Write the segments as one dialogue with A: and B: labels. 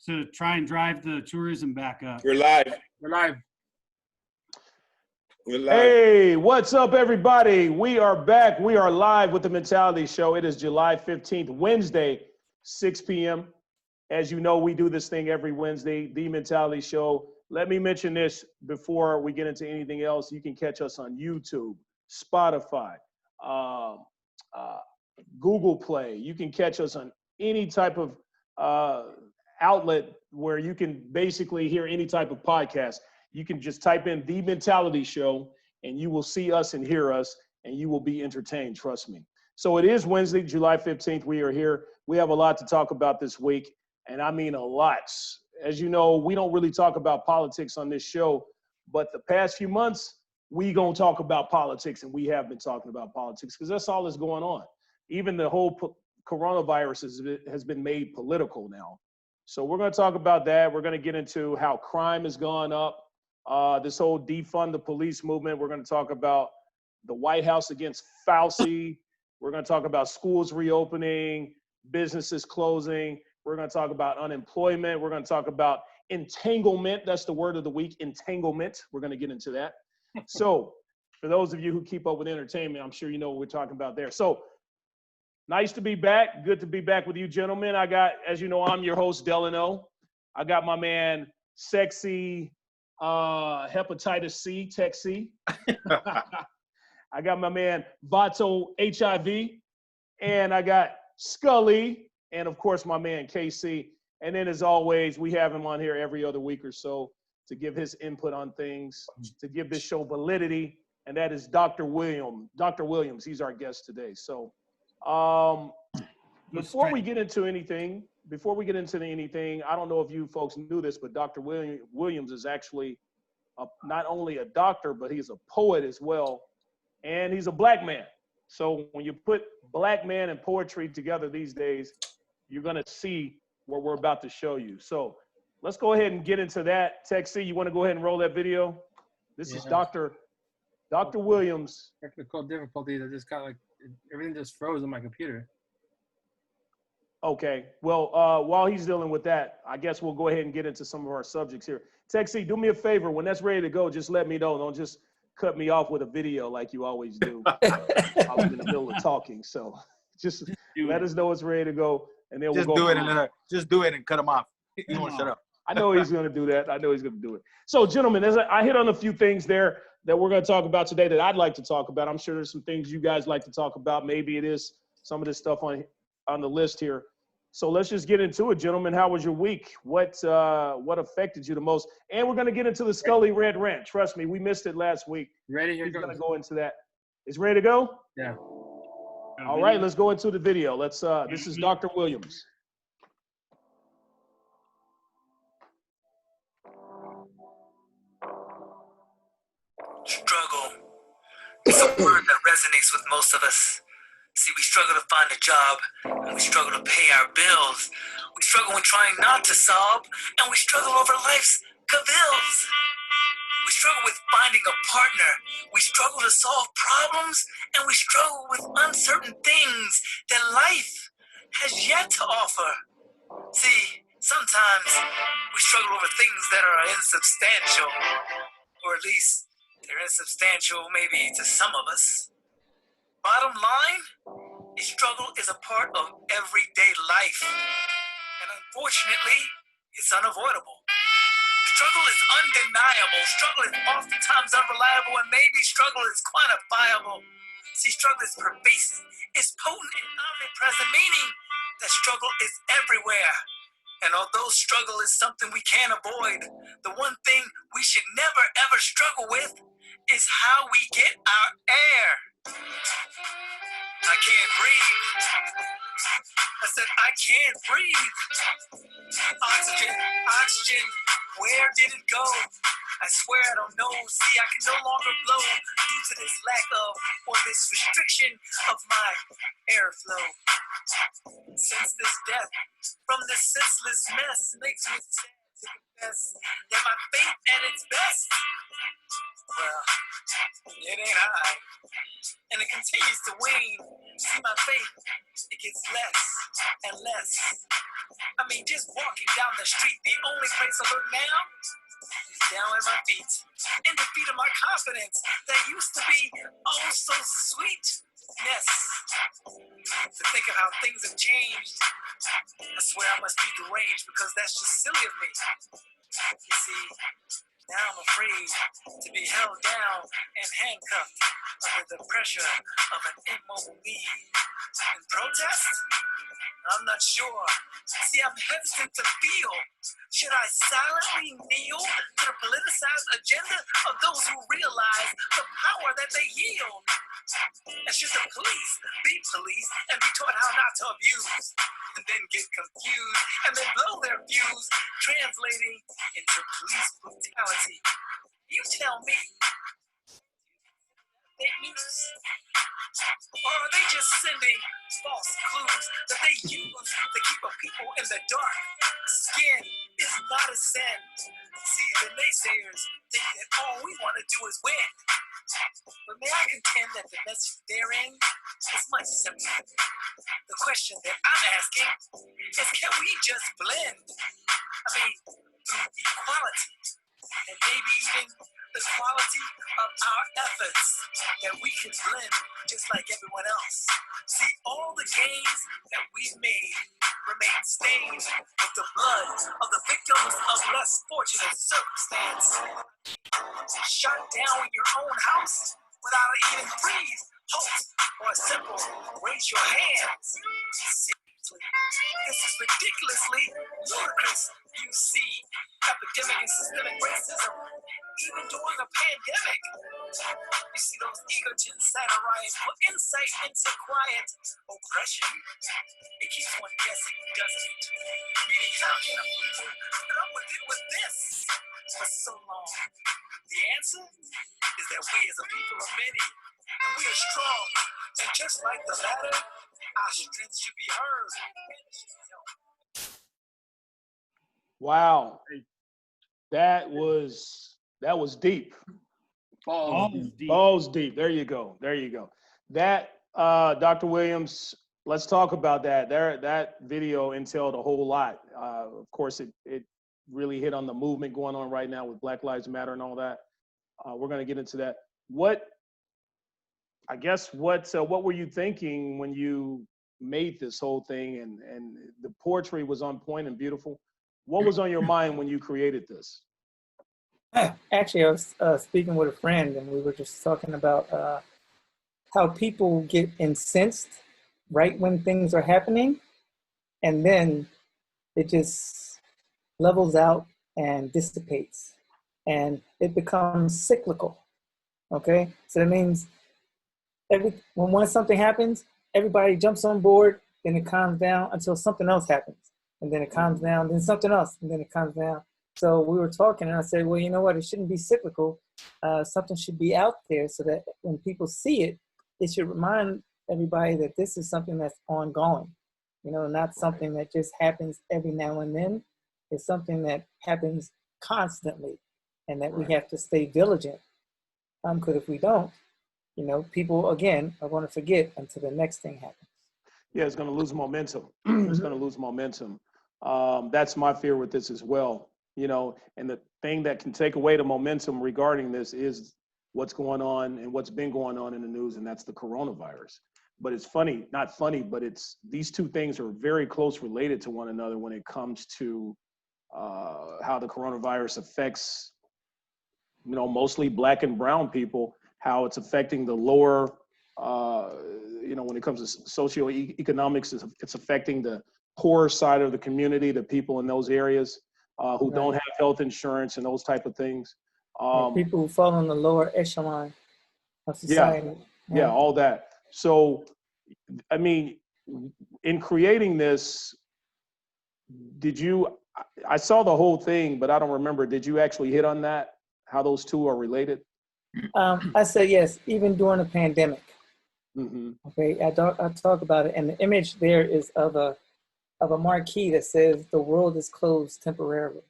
A: to try and drive the tourism back up.
B: We're live.
C: We're live.
B: We're live.
D: Hey, what's up, everybody? We are back. We are live with the Mentality Show. It is July 15th, Wednesday, 6 p.m. As you know, we do this thing every Wednesday, the Mentality Show. Let me mention this before we get into anything else. You can catch us on YouTube, Spotify, Google Play. You can catch us on any type of outlet where you can basically hear any type of podcast. You can just type in The Mentality Show and you will see us and hear us and you will be entertained, trust me. So it is Wednesday, July 15th. We are here. We have a lot to talk about this week, and I mean a lot. As you know, we don't really talk about politics on this show, but the past few months, we gonna talk about politics, and we have been talking about politics because that's all that's going on. Even the whole coronavirus has been made political now. So we're going to talk about that. We're going to get into how crime has gone up, this whole defund the police movement. We're going to talk about the White House against Fauci. We're going to talk about schools reopening, businesses closing. We're going to talk about unemployment. We're going to talk about entanglement. That's the word of the week, entanglement. We're going to get into that. So for those of you who keep up with entertainment, I'm sure you know what we're talking about there. So nice to be back. Good to be back with you, gentlemen. I got, as you know, I'm your host, Delano. I got my man, Sexy Hepatitis C, Tech C. I got my man, Vato HIV. And I got Scully. And, of course, my man, KC. And then, as always, we have him on here every other week or so to give his input on things, to give this show validity. And that is Dr. Williams. Dr. Williams, he's our guest today. So, before we get into anything, I don't know if you folks knew this, but Dr. Williams is actually not only a doctor, but he's a poet as well, and he's a black man. So when you put black man and poetry together these days, you're gonna see what we're about to show you. So let's go ahead and get into that. Texie, you want to go ahead and roll that video? This is Dr. Williams.
C: Technical difficulties. I just got everything just froze on my computer.
D: Okay. Well, while he's dealing with that, I guess we'll go ahead and get into some of our subjects here. Texie, do me a favor. When that's ready to go, just let me know. Don't just cut me off with a video like you always do. I'm in the middle of talking. So just let us know it's ready to go. And then we'll go.
E: Just do it and cut him off. He won't shut up.
D: I know he's going to do that. I know he's going to do it. So, gentlemen, as I hit on a few things there that we're going to talk about today that I'd like to talk about. I'm sure there's some things you guys like to talk about. Maybe it is some of this stuff on the list here. So let's just get into it, gentlemen. How was your week? What affected you the most? And we're going to get into the Scully Red Rant. Trust me, we missed it last week.
C: Ready? Here
D: He's
C: goes.
D: going to go into that. Is ready to go?
C: Yeah.
D: All right, let's go into the video. Let's. This is Dr. Williams.
F: Struggle. It's a word that resonates with most of us. See, we struggle to find a job, and we struggle to pay our bills. We struggle when trying not to sob, and we struggle over life's cavills. We struggle with finding a partner. We struggle to solve problems, and we struggle with uncertain things that life has yet to offer. See, sometimes we struggle over things that are insubstantial, or at least they're insubstantial maybe to some of us. Bottom line, a struggle is a part of everyday life. And unfortunately, it's unavoidable. Struggle is undeniable. Struggle is oftentimes unreliable, and maybe struggle is quantifiable. See, struggle is pervasive, it's potent and omnipresent, meaning that struggle is everywhere. And although struggle is something we can't avoid, the one thing we should never ever struggle with is how we get our air. I can't breathe. I said, I can't breathe. Oxygen, where did it go? I swear I don't know. See, I can no longer blow due to this lack of, or this restriction of my airflow. Since this death from this senseless mess makes me sad confess that my faith at its best, well, it ain't high. And it continues to wane. See, my faith, it gets less and less. I mean, just walking down the street, the only place I look now is down at my feet. In defeat of my confidence that used to be oh so sweet. Yes, to think of how things have changed, I swear I must be deranged because that's just silly of me. You see, now I'm afraid to be held down and handcuffed under the pressure of an immobile being. In protest? I'm not sure. See, I'm hesitant to feel. Should I silently kneel to the politicized agenda of those who realize the power that they yield? And should the police be police and be taught how not to abuse, and then get confused and then blow their fuse, translating into police brutality? You tell me. Fake news? Or are they just sending false clues that they use to keep a people in the dark? Skin is not a sin. See, the naysayers think that all we want to do is win. But may I contend that the message therein is much simpler. The question that I'm asking is, can we just blend? I mean, through equality, and maybe even the quality of our efforts, that we can blend just like everyone else. See, all the gains that we've made remain stained with the blood of the victims of less fortunate circumstance. Shut down in your own house without an even freeze, halt, or a simple raise your hands. Seriously, this is ridiculously ludicrous. You see, epidemic and systemic racism, even during a pandemic. You see those egogens satirized for insight into quiet oppression. It keeps one guessing, doesn't it? Meaning, how can a people put up with this for so long? The answer is that we as a people are many, and we are strong. And just like the latter, our strength should be heard.
D: Wow, that was deep.
A: Balls deep.
D: Balls deep. There you go. There you go. That Dr. Williams, let's talk about that. That video entailed a whole lot. Of course, it really hit on the movement going on right now with Black Lives Matter and all that. We're going to get into that. What were you thinking when you made this whole thing, and the poetry was on point and beautiful? What was on your mind when you created this?
B: Actually, I was speaking with a friend, and we were just talking about how people get incensed right when things are happening, and then it just levels out and dissipates, and it becomes cyclical. Okay, so that means when something happens, everybody jumps on board, then it calms down until something else happens, and then it calms down, then something else, and then it calms down. So we were talking, and I said, well, you know what? It shouldn't be cyclical. Something should be out there so that when people see it, it should remind everybody that this is something that's ongoing, not something that just happens every now and then. It's something that happens constantly, and that we have to stay vigilant. Because if we don't, people, again, are going to forget until the next thing happens.
D: Yeah, it's going to lose momentum. It's going to lose momentum. That's my fear with this as well. And the thing that can take away the momentum regarding this is what's going on and what's been going on in the news, and that's the coronavirus. But it's not funny, but these two things are very close related to one another when it comes to how the coronavirus affects, mostly Black and brown people, how it's affecting the lower, when it comes to socioeconomics, it's affecting the poorer side of the community, the people in those areas. Who don't have health insurance and those type of things.
B: People who fall on the lower echelon of society.
D: Yeah, all that. So, I mean, in creating this, I saw the whole thing, but I don't remember, did you actually hit on that? How those two are related?
B: I said yes, even during the pandemic.
D: Mm-hmm.
B: Okay, I talk about it, and the image there is of a marquee that says the world is closed temporarily.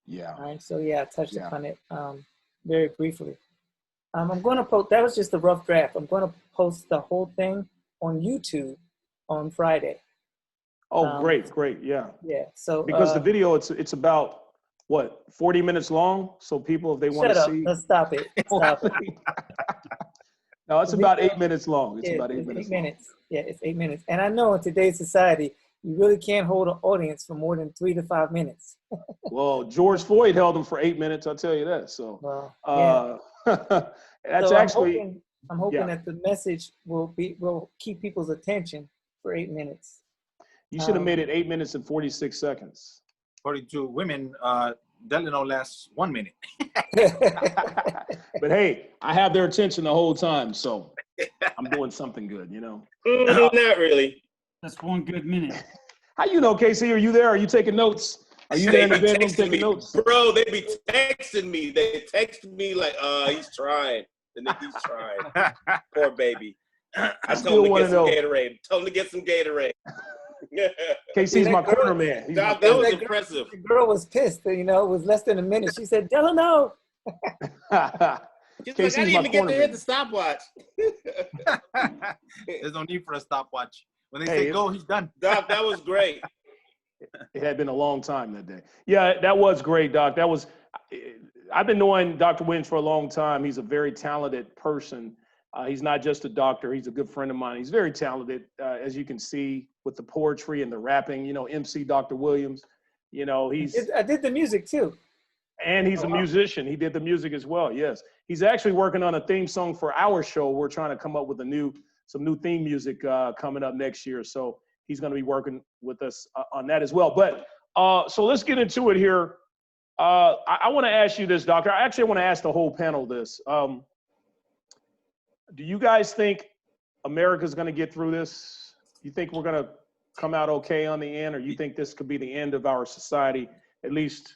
D: Yeah.
B: All right. So yeah, I touched
D: Yeah.
B: upon it very briefly. I'm going to post. That was just a rough draft. I'm going to post the whole thing on YouTube on Friday.
D: Oh, great. Yeah.
B: Yeah. So
D: Because the video, it's about what, 40 minutes long. So people, if they want
B: shut
D: to
B: up.
D: see,
B: Let's stop it. Stop it.
D: no, it's
B: The
D: about
B: video-
D: 8 minutes long. It's
B: Yeah,
D: about 8
B: it's
D: minutes
B: 8
D: long.
B: minutes. Yeah, it's 8 minutes. And I know in today's society, you really can't hold an audience for more than 3 to 5 minutes.
D: Well, George Floyd held them for 8 minutes. I'll tell you that. So,
B: Well, yeah.
D: that's
B: So
D: actually.
B: I'm hoping
D: yeah.
B: that the message will keep people's attention for 8 minutes.
D: You should have made it 8 minutes and 46 seconds.
E: According to women, Delano lasts 1 minute.
D: But hey, I have their attention the whole time, so I'm doing something good, you know.
A: Not really.
G: That's 1 good minute.
D: How you know, Casey? Are you there? Are you taking notes? Are you there in the
A: They be
D: bedroom
A: texting
D: taking
A: me.
D: notes?
A: Bro, they be texting me. They text me like, he's trying. The nigga's trying. Poor baby. I
D: still
A: told him to
D: wanna
A: get some
D: know.
A: Gatorade. Told him to get some Gatorade.
D: Casey's my
B: that girl-
D: corner man. He's my
A: Dog, that was
B: That girl-
A: impressive.
B: The girl was pissed. You know, it was less than a minute. She said, Delano.
A: She's
D: Casey's
A: like, I didn't
D: my
A: even get to
D: corner
A: hit
D: man.
A: the stopwatch.
E: There's no need for a stopwatch. When they
D: Hey,
E: say go, he's done.
A: Doc, that was great.
D: It had been a long time that day. Yeah, that was great, Doc. That was. I've been knowing Dr. Williams for a long time. He's a very talented person. He's not just a doctor. He's a good friend of mine. He's very talented, as you can see with the poetry and the rapping. You know, MC Dr. Williams. You know,
B: I did the music too.
D: and he's a musician. He did the music as well. Yes, he's actually working on a theme song for our show. We're trying to come up with some new theme music coming up next year. So he's going to be working with us on that as well. But so let's get into it here. I want to ask you this, Doctor. I actually want to ask the whole panel this. Do you guys think America's going to get through this? You think we're going to come out okay on the end, or you think this could be the end of our society, at least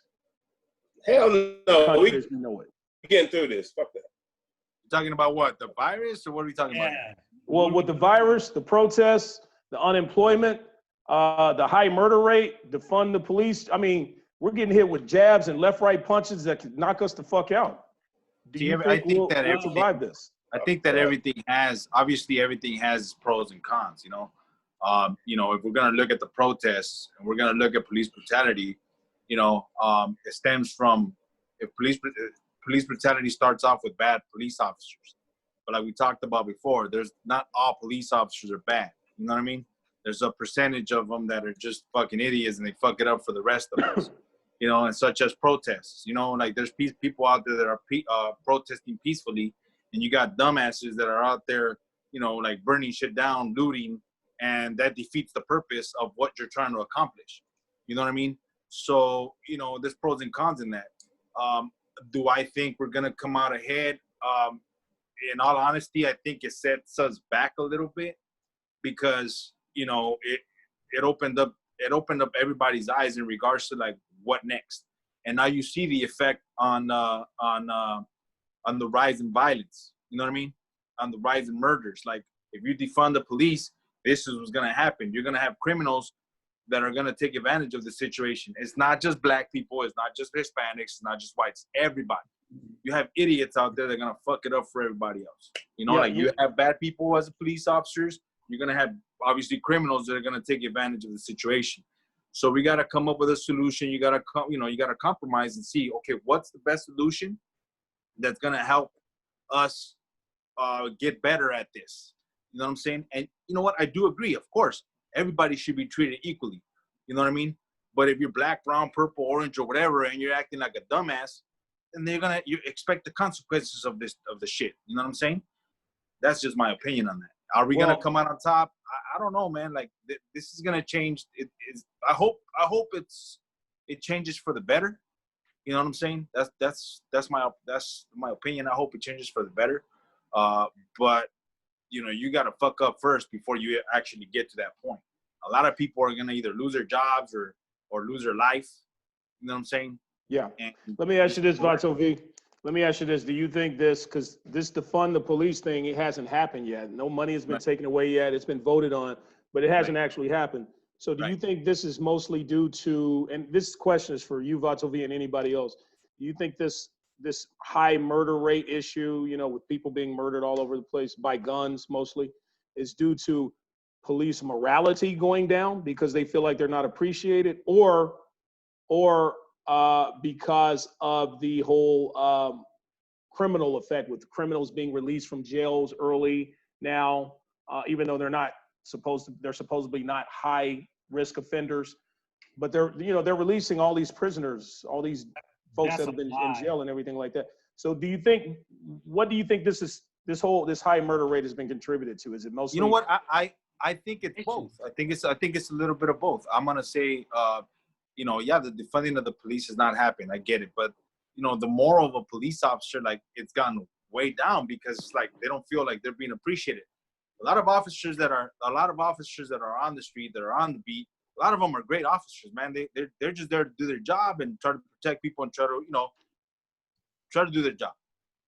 A: Hell no.
D: country
A: We
D: as we know it?
A: getting through this. Fuck that.
E: Talking about what? The virus, or what are we talking about?
G: Yeah.
D: Well, with the virus, the protests, the unemployment, the high murder rate, defund the police. I mean, we're getting hit with jabs and left-right punches that could knock us the fuck out. Do you think we'll survive this?
E: I think that everything has pros and cons, you know. If we're gonna look at the protests and we're gonna look at police brutality, you know, it stems from if police brutality starts off with bad police officers. But like we talked about before, there's not all police officers are bad. You know what I mean? There's a percentage of them that are just fucking idiots and they fuck it up for the rest of us. You know, and such as protests. You know, like there's people out there that are protesting peacefully, and you got dumbasses that are out there, you know, like burning shit down, looting, and that defeats the purpose of what you're trying to accomplish. You know what I mean? So, you know, there's pros and cons in that. Do I think we're gonna come out ahead? In all honesty, I think it sets us back a little bit because, you know, it opened up everybody's eyes in regards to like what next. And now you see the effect on the rise in violence. You know what I mean? On the rise in murders. Like if you defund the police, this is what's gonna happen. You're gonna have criminals that are gonna take advantage of the situation. It's not just black people. It's not just Hispanics. It's not just whites. Everybody. You have idiots out there that are gonna fuck it up for everybody else. You know, you have bad people as police officers. You're gonna have obviously criminals that are gonna take advantage of the situation. So we gotta come up with a solution. You gotta compromise and see, okay, what's the best solution that's gonna help us get better at this. You know what I'm saying? And you know what? I do agree. Of course, everybody should be treated equally. You know what I mean? But if you're black, brown, purple, orange, or whatever, and you're acting like a dumbass, then you expect the consequences of the shit. You know what I'm saying? That's just my opinion on that. Are we gonna come out on top? I don't know, man. Like this is gonna change. I hope it changes for the better. You know what I'm saying? That's my opinion. I hope it changes for the better. But you know, you gotta fuck up first before you actually get to that point. A lot of people are gonna either lose their jobs or lose their life. You know what I'm saying?
D: Yeah.
E: And
D: Let me ask you this, Vato V. Let me ask you this. Do you think this, because this defund the police thing, it hasn't happened yet. No money has been taken away yet. It's been voted on, but it hasn't actually happened. So do you
E: Right.
D: think this is mostly due to, and this question is for you, Vatovi, and anybody else, do you think this high murder rate issue, you know, with people being murdered all over the place by guns mostly, is due to police morality going down because they feel like they're not appreciated, or because of the whole criminal effect, with criminals being released from jails early now, even though they're supposedly not high risk offenders, but they're releasing all these prisoners, all these folks that have been in jail and everything like that. So what do you think this high murder rate has been contributed to? Is it mostly?
E: You know what? I think it's both. I think it's a little bit of both. I'm gonna say, the defunding of the police has not happened. I get it, but the moral of a police officer, like, it's gone way down because it's like they don't feel like they're being appreciated. A lot of officers that are on the street, that are on the beat, a lot of them are great officers, man. They're just there to do their job and try to protect people and try to do their job.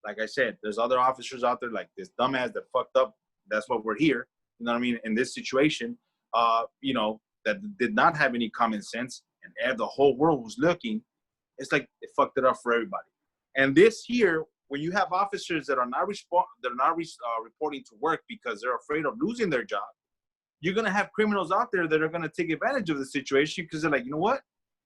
E: Like I said, there's other officers out there like this dumbass that fucked up. That's why we're here. You know what I mean? In this situation, that did not have any common sense, and the whole world was looking. It's like it fucked it up for everybody. And this here, when you have officers that are not reporting to work because they're afraid of losing their job, you're gonna have criminals out there that are gonna take advantage of the situation because they're like, you know what?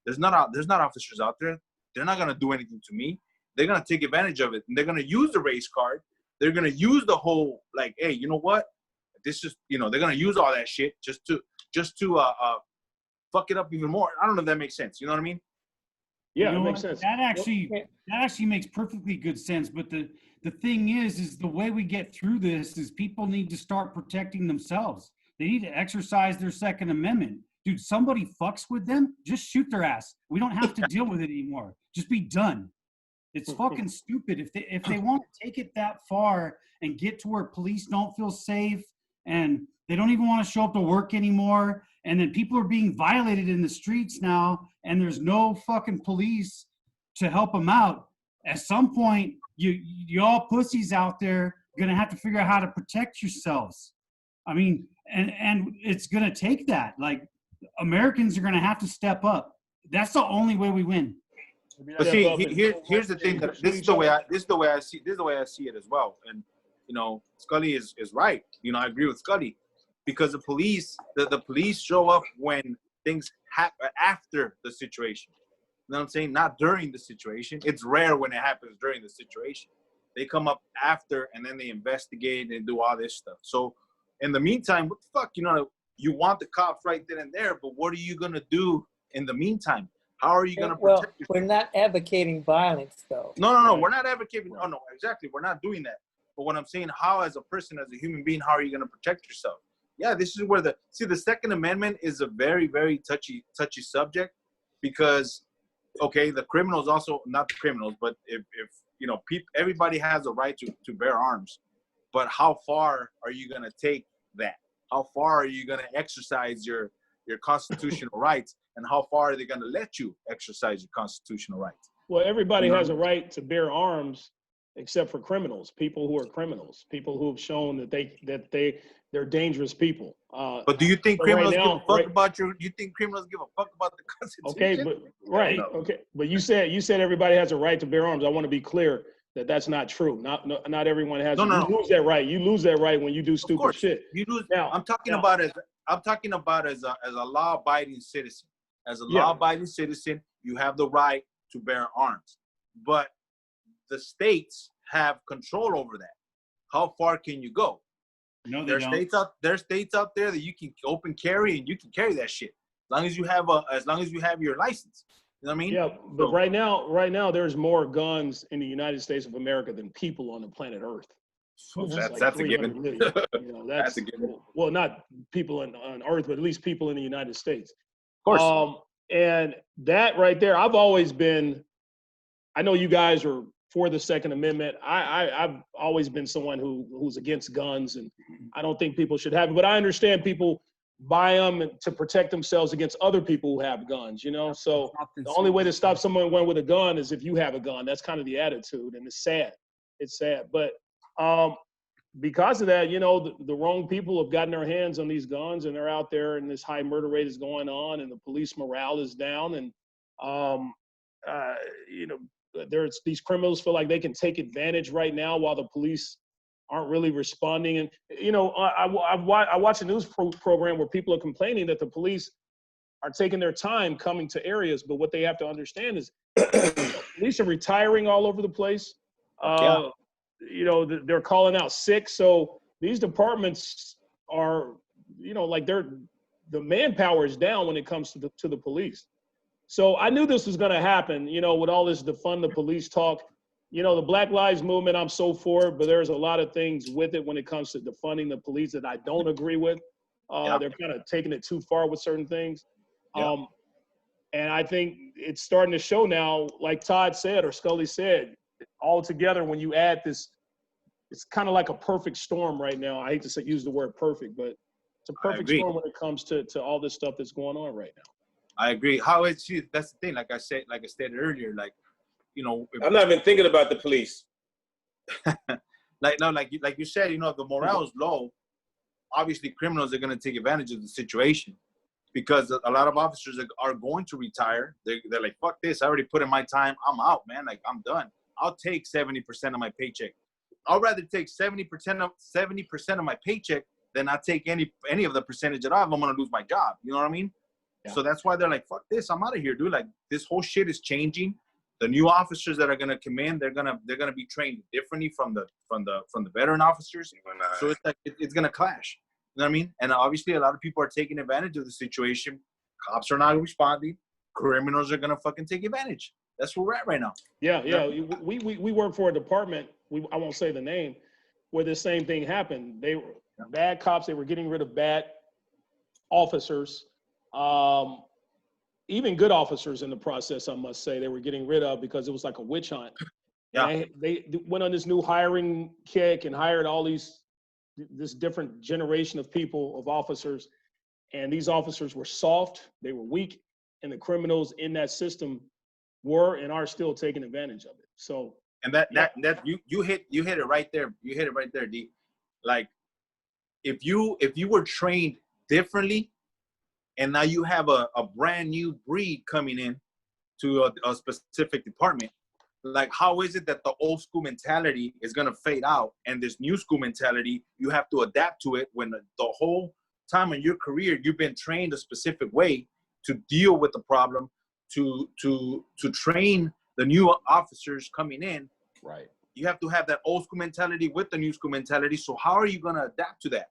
E: There's not officers out there. They're not gonna do anything to me. They're gonna take advantage of it, and they're gonna use the race card. They're gonna use the whole, like, hey, you know what? This is, they're gonna use all that shit just to fuck it up even more. I don't know if that makes sense. You know what I mean?
D: Yeah,
G: You know
D: it makes
G: what?
D: sense.
G: That actually makes perfectly good sense. But the thing is the way we get through this is people need to start protecting themselves. They need to exercise their Second Amendment. Dude, somebody fucks with them, just shoot their ass. We don't have to deal with it anymore. Just be done. It's fucking stupid. If they want to take it that far and get to where police don't feel safe and they don't even want to show up to work anymore, and then people are being violated in the streets now, and there's no fucking police to help them out. At some point, you all pussies out there gonna have to figure out how to protect yourselves. I mean, and it's gonna take that. Like, Americans are gonna have to step up. That's the only way we win.
E: But see, here's the thing. This is the way I see it as well. And Scully is right. I agree with Scully, because the police show up when things happen after the situation. You know what I'm saying? Not during the situation. It's rare when it happens during the situation. They come up after, and then they investigate and do all this stuff. So in the meantime, what the fuck? You want the cops right then and there, but what are you gonna do in the meantime? How are you going to protect yourself?
B: We're not advocating violence, though.
E: No, we're not advocating. Oh, no, exactly. We're not doing that. But what I'm saying, how as a person, as a human being, how are you going to protect yourself? Yeah, this is where the Second Amendment is a very, very touchy subject, because, okay, the criminals also, not the criminals, but if everybody has a right to bear arms, but how far are you going to take that? How far are you going to exercise your constitutional rights, and how far are they going to let you exercise your constitutional rights?
D: Well, everybody has a right to bear arms, except for criminals, people who are criminals, people who have shown that they're dangerous people.
E: But do you think criminals give a fuck about your? You think criminals give a fuck about the Constitution?
D: Okay, okay, but you said everybody has a right to bear arms. I want to be clear that that's not true. Not everyone has.
E: No.
D: You lose that right. You lose that right when you do stupid shit.
E: You lose. Now, I'm talking about as a law-abiding citizen. As a law-abiding citizen, you have the right to bear arms, but the states have control over that. How far can you go?
G: No,
E: There's states out there that you can open carry, and you can carry that shit as long as you have your license. You know what I mean?
D: Yeah, but right now there's more guns in the United States of America than people on the planet Earth.
E: So that's a given.
D: That's a given. Well, not people on Earth, but at least people in the United States.
E: Of course.
D: And that right there, I've always been. I know you guys are for the Second Amendment. I've always been someone who's against guns, and I don't think people should have it. But I understand people buy them to protect themselves against other people who have guns. So the only way to stop someone with a gun is if you have a gun. That's kind of the attitude, and it's sad. It's sad. But because of that, the wrong people have gotten their hands on these guns, and they're out there, and this high murder rate is going on, and the police morale is down, and there's these criminals feel like they can take advantage right now while the police aren't really responding. And I watch a news program where people are complaining that the police are taking their time coming to areas, but what they have to understand is police are retiring all over the place. They're calling out sick. So these departments are, the manpower is down when it comes to the police. So I knew this was going to happen, with all this defund the police talk. The Black Lives Movement, I'm so for it, but there's a lot of things with it when it comes to defunding the police that I don't agree with. They're kind of taking it too far with certain things. And I think it's starting to show now, like Todd said, or Scully said, all together, when you add this, it's kind of like a perfect storm right now. I hate to use the word perfect, but it's a perfect storm when it comes to all this stuff that's going on right now.
E: I agree. That's the thing. Like I said earlier,
A: I'm not even thinking about the police.
E: like you said, the morale is low. Obviously, criminals are going to take advantage of the situation because a lot of officers are going to retire. They're like, fuck this. I already put in my time. I'm out, man. Like, I'm done. I'll take 70% of my paycheck. I'd rather take 70% of my paycheck than I take any of the percentage at all. I'm going to lose my job. You know what I mean? Yeah. So that's why they're like, fuck this. I'm out of here, dude. Like, this whole shit is changing. The new officers that are gonna come in, they're gonna be trained differently from the veteran officers. So it's like it's gonna clash. You know what I mean? And obviously, a lot of people are taking advantage of the situation. Cops are not responding. Criminals are gonna fucking take advantage. That's where we're at right now.
D: Yeah. We work for a department. I won't say the name, where the same thing happened. They were bad cops. They were getting rid of bad officers. Even good officers in the process, I must say, they were getting rid of because it was like a witch hunt. Yeah. They went on this new hiring kick and hired all this different generation of people, of officers. And these officers were soft, they were weak, and the criminals in that system were and are still taking advantage of it. So,
E: and that you hit it right there. You hit it right there, D. Like, if you were trained differently, and now you have a brand new breed coming in to a specific department, like, how is it that the old school mentality is going to fade out and this new school mentality, you have to adapt to it when the whole time in your career, you've been trained a specific way to deal with the problem, to train the new officers coming in.
D: Right.
E: You have to have that old school mentality with the new school mentality. So how are you going to adapt to that?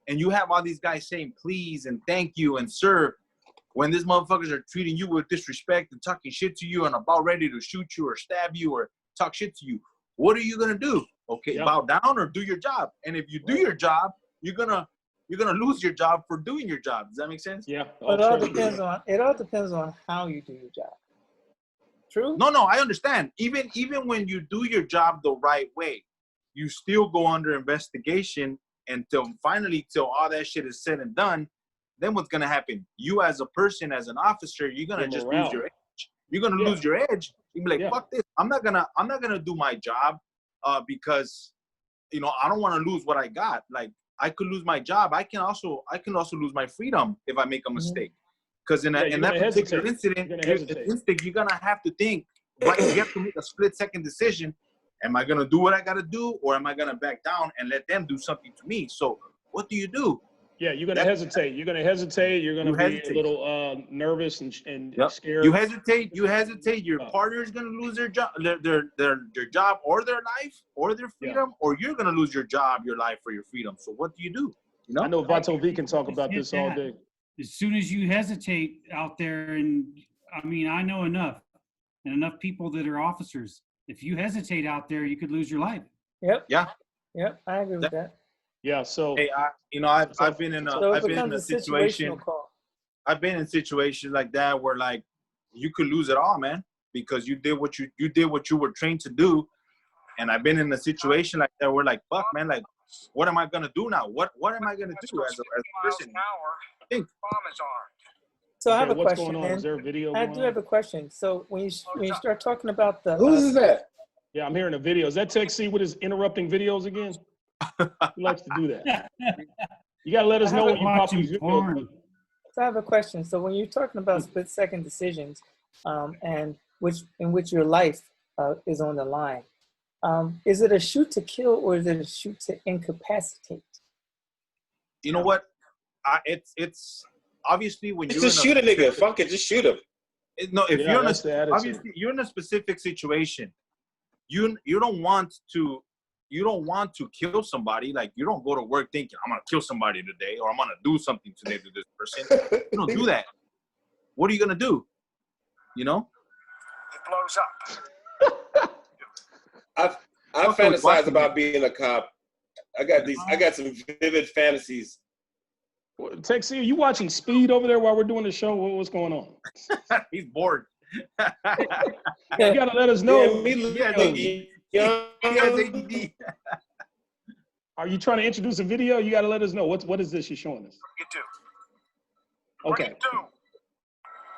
E: And you have all these guys saying please and thank you and sir, when these motherfuckers are treating you with disrespect and talking shit to you and about ready to shoot you or stab you or talk shit to you. What are you gonna do? Okay, bow down or do your job. And if you do your job, you're gonna lose your job for doing your job. Does that make sense?
D: Yeah.
B: But it all depends on how you do your job. True?
E: No, I understand. Even when you do your job the right way, you still go under investigation until all that shit is said and done. Then what's gonna happen? You as a person, as an officer, you're gonna just lose your edge. You're gonna lose your edge. You be like, fuck this. I'm not gonna do my job because I don't want to lose what I got. Like, I could lose my job. I can also lose my freedom if I make a mistake. Because in that particular incident, you're gonna have to think. Right, you have to make a split-second decision. Am I gonna do what I gotta do, or am I gonna back down and let them do something to me? So what do you do?
D: Yeah, you're gonna hesitate. You're gonna be a little nervous and scared.
E: You hesitate. Your partner is gonna lose their job, their job or their life or their freedom, or you're gonna lose your job, your life, or your freedom. So what do you do?
D: I know Vato V can talk about this all day.
G: As soon as you hesitate out there, and I mean, I know enough people that are officers. If you hesitate out there, you could lose your life.
B: Yep.
E: Yeah.
B: Yep. I agree with that.
D: Yeah. So
E: hey, I've been in a situation. I've been in situations like that where like you could lose it all, man, because you did what you were trained to do. And I've been in a situation like that where like, fuck, man, like, what am I gonna do now? What am I gonna do as a person?
B: So I have a question.
D: Going on? Is there a video?
B: I do have a question. So when you start talking about the
A: who's that?
D: Yeah, I'm hearing a video. Is that Tech C with his interrupting videos again? He likes to do that. You got to let us know when you pop these videos.
B: So I have a question. So when you're talking about split-second decisions, and in which your life is on the line, is it a shoot to kill or is it a shoot to incapacitate?
E: You know what? It's obviously when you're
A: just shoot a nigga. Fuck it, just shoot him.
E: No, if you're in obviously you're in a specific situation, you don't want to kill somebody. Like, you don't go to work thinking I'm gonna kill somebody today or I'm gonna do something today to this person. You don't do that. What are you gonna do? You know?
F: It blows up.
A: I fantasize about being a cop. I got some vivid fantasies.
D: Texie, are you watching Speed over there while we're doing the show? What's going on?
E: He's bored.
D: You gotta let us know. Are you trying to introduce a video? You gotta let us know. What is this you're showing us?
F: You do.
D: Okay.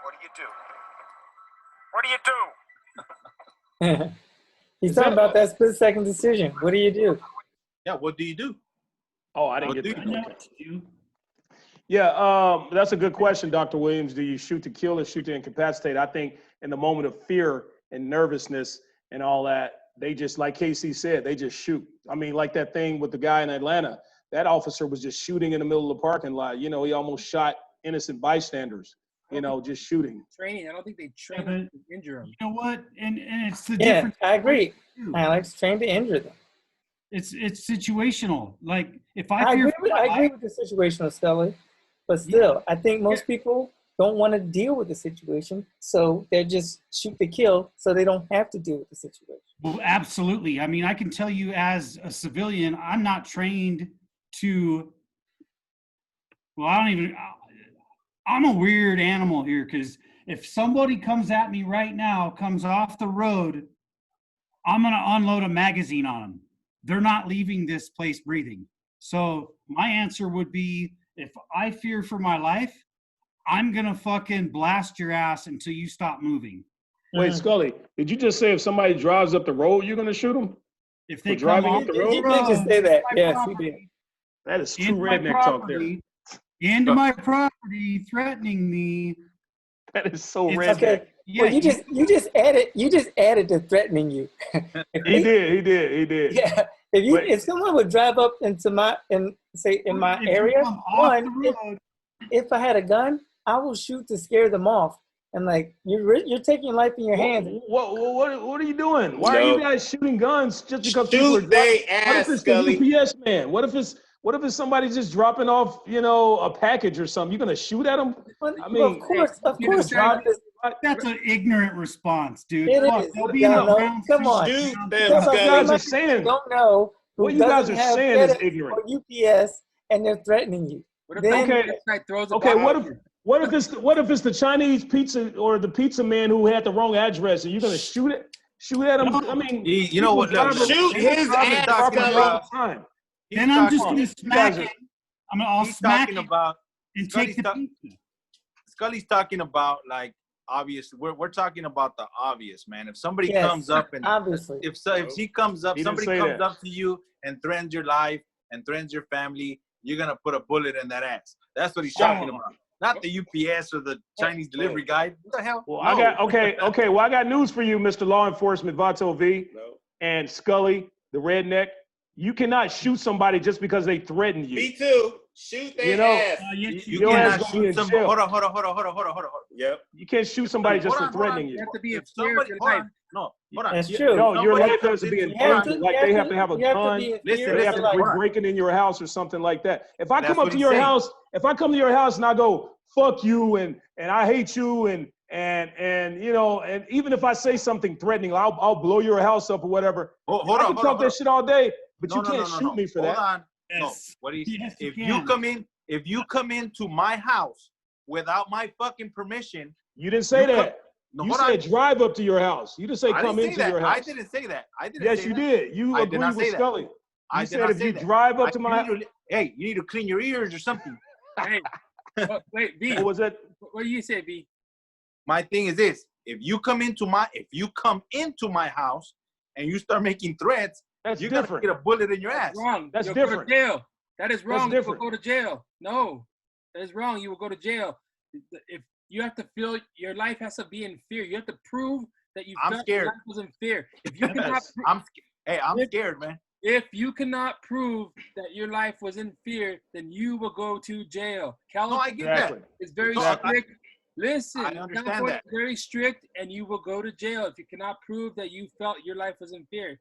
F: What do you do? What do you do? What do you do?
B: He's talking about that split-second decision. What do you do?
E: Yeah, what do you do?
D: Oh, I didn't get that.
G: I know what to do.
D: Yeah, that's a good question, Dr. Williams. Do you shoot to kill or shoot to incapacitate? I think in the moment of fear and nervousness and all that, they just, like Casey said, they just shoot. I mean, like that thing with the guy in Atlanta, that officer was just shooting in the middle of the parking lot. You know, he almost shot innocent bystanders, you know, just shooting.
C: Training, I don't think they train to injure them.
G: You know what? And it's the difference.
B: I agree. Alex trained to injure them.
G: It's situational. Like, if I
B: agree
G: fear
B: with the situational, Scully. But still, I think most people don't want to deal with the situation, so they're just shoot to kill so they don't have to deal with the situation.
G: Well, absolutely. I mean, I can tell you as a civilian, I'm not trained to, I'm a weird animal here, because if somebody comes at me right now, comes off the road, I'm going to unload a magazine on them. They're not leaving this place breathing. So my answer would be, if I fear for my life, I'm going to fucking blast your ass until you stop moving.
D: Wait, Scully, did you just say if somebody drives up the road, you're going to shoot them?
G: If they
D: driving
G: come
D: up the road?
B: He did just say that. Yes, he did.
D: That is true redneck talk there.
G: Into my property, threatening me.
D: That is so redneck.
B: Okay.
G: Yeah,
B: well, you just added to threatening you.
D: He did.
B: Yeah. If someone would drive up into my area, if I had a gun, I will shoot to scare them off. And like, you're taking your life in your hands.
D: What are you doing? Why are you guys shooting guns just because people are
A: they ass,
D: what if it's
A: Scully?
D: the UPS man? What if it's somebody just dropping off, a package or something? You're gonna shoot at them? I mean,
B: of course.
G: That's an ignorant response, dude.
B: It
G: Fuck,
B: is.
G: they'll be in a round
B: Come on.
A: Shoot them,
B: Because
A: Scully.
D: you guys are saying.
B: Don't know.
D: What you guys are saying is ignorant.
B: Or UPS, and they're threatening you.
C: What if
D: What if it's the Chinese pizza or the pizza man who had the wrong address? Are you gonna shoot at him? I mean,
E: you know what?
A: Shoot his ass, Scully.
G: Then I'm just gonna smack it. I'll smack it and take the pizza.
E: Scully's talking about, like, obvious. We're talking about the obvious, man. If somebody comes up and
B: obviously,
E: if she comes up, somebody comes up to you and threatens your life and threatens your family, you're gonna put a bullet in that ass. That's what he's talking about. Not the UPS or the Chinese delivery guy. What the hell?
D: Well, Well, I got news for you, Mr. Law Enforcement Vato V and Scully, the redneck. You cannot shoot somebody just because they threaten you.
A: Me too. Shoot their ass.
E: You cannot shoot somebody. Hold on.
A: Yep.
D: You can't shoot somebody just for threatening you.
C: You have to be a
E: No, hold on.
B: That's true.
D: No, your life has to be in danger. Like they have to have a gun.
E: Listen,
D: They have to be breaking in your house or something like that. If I come up to your house, and I go, fuck you and I hate you and even if I say something threatening, I'll blow your house up or whatever. I can talk that shit all day, but you can't shoot me for that.
E: Hold on. No. What do you say? If you come into my house without my fucking permission,
D: you didn't say that. You said drive up to your house. You didn't say come into your house.
E: I didn't say that.
D: Yes, you did. You agreed with Scully. You said if you drive up to my house.
E: Hey, you need to clean your ears or something.
C: Hey, wait, V.
D: What was that?
C: What do you say, V?
E: My thing is this: if you come into my house and you start making threats,
D: That's
E: You're gonna
D: different.
E: get a bullet in your ass.
C: That's wrong.
D: That's
C: You'll
D: different.
C: Go to jail. That is wrong. You
D: different.
C: will go to jail. No, that is wrong. You will go to jail. If you have to feel your life has to be in fear. You have to prove that you
E: I'm
C: felt
E: scared.
C: your life was in fear. If you cannot,
E: I'm scared, man.
C: if you cannot prove that your life was in fear, then you will go to jail.
E: No, I get
D: Exactly.
E: that.
C: is very
E: Exactly.
C: strict. Listen,
E: I understand
C: California
E: that.
C: is very strict, and you will go to jail if you cannot prove that you felt your life was in fear.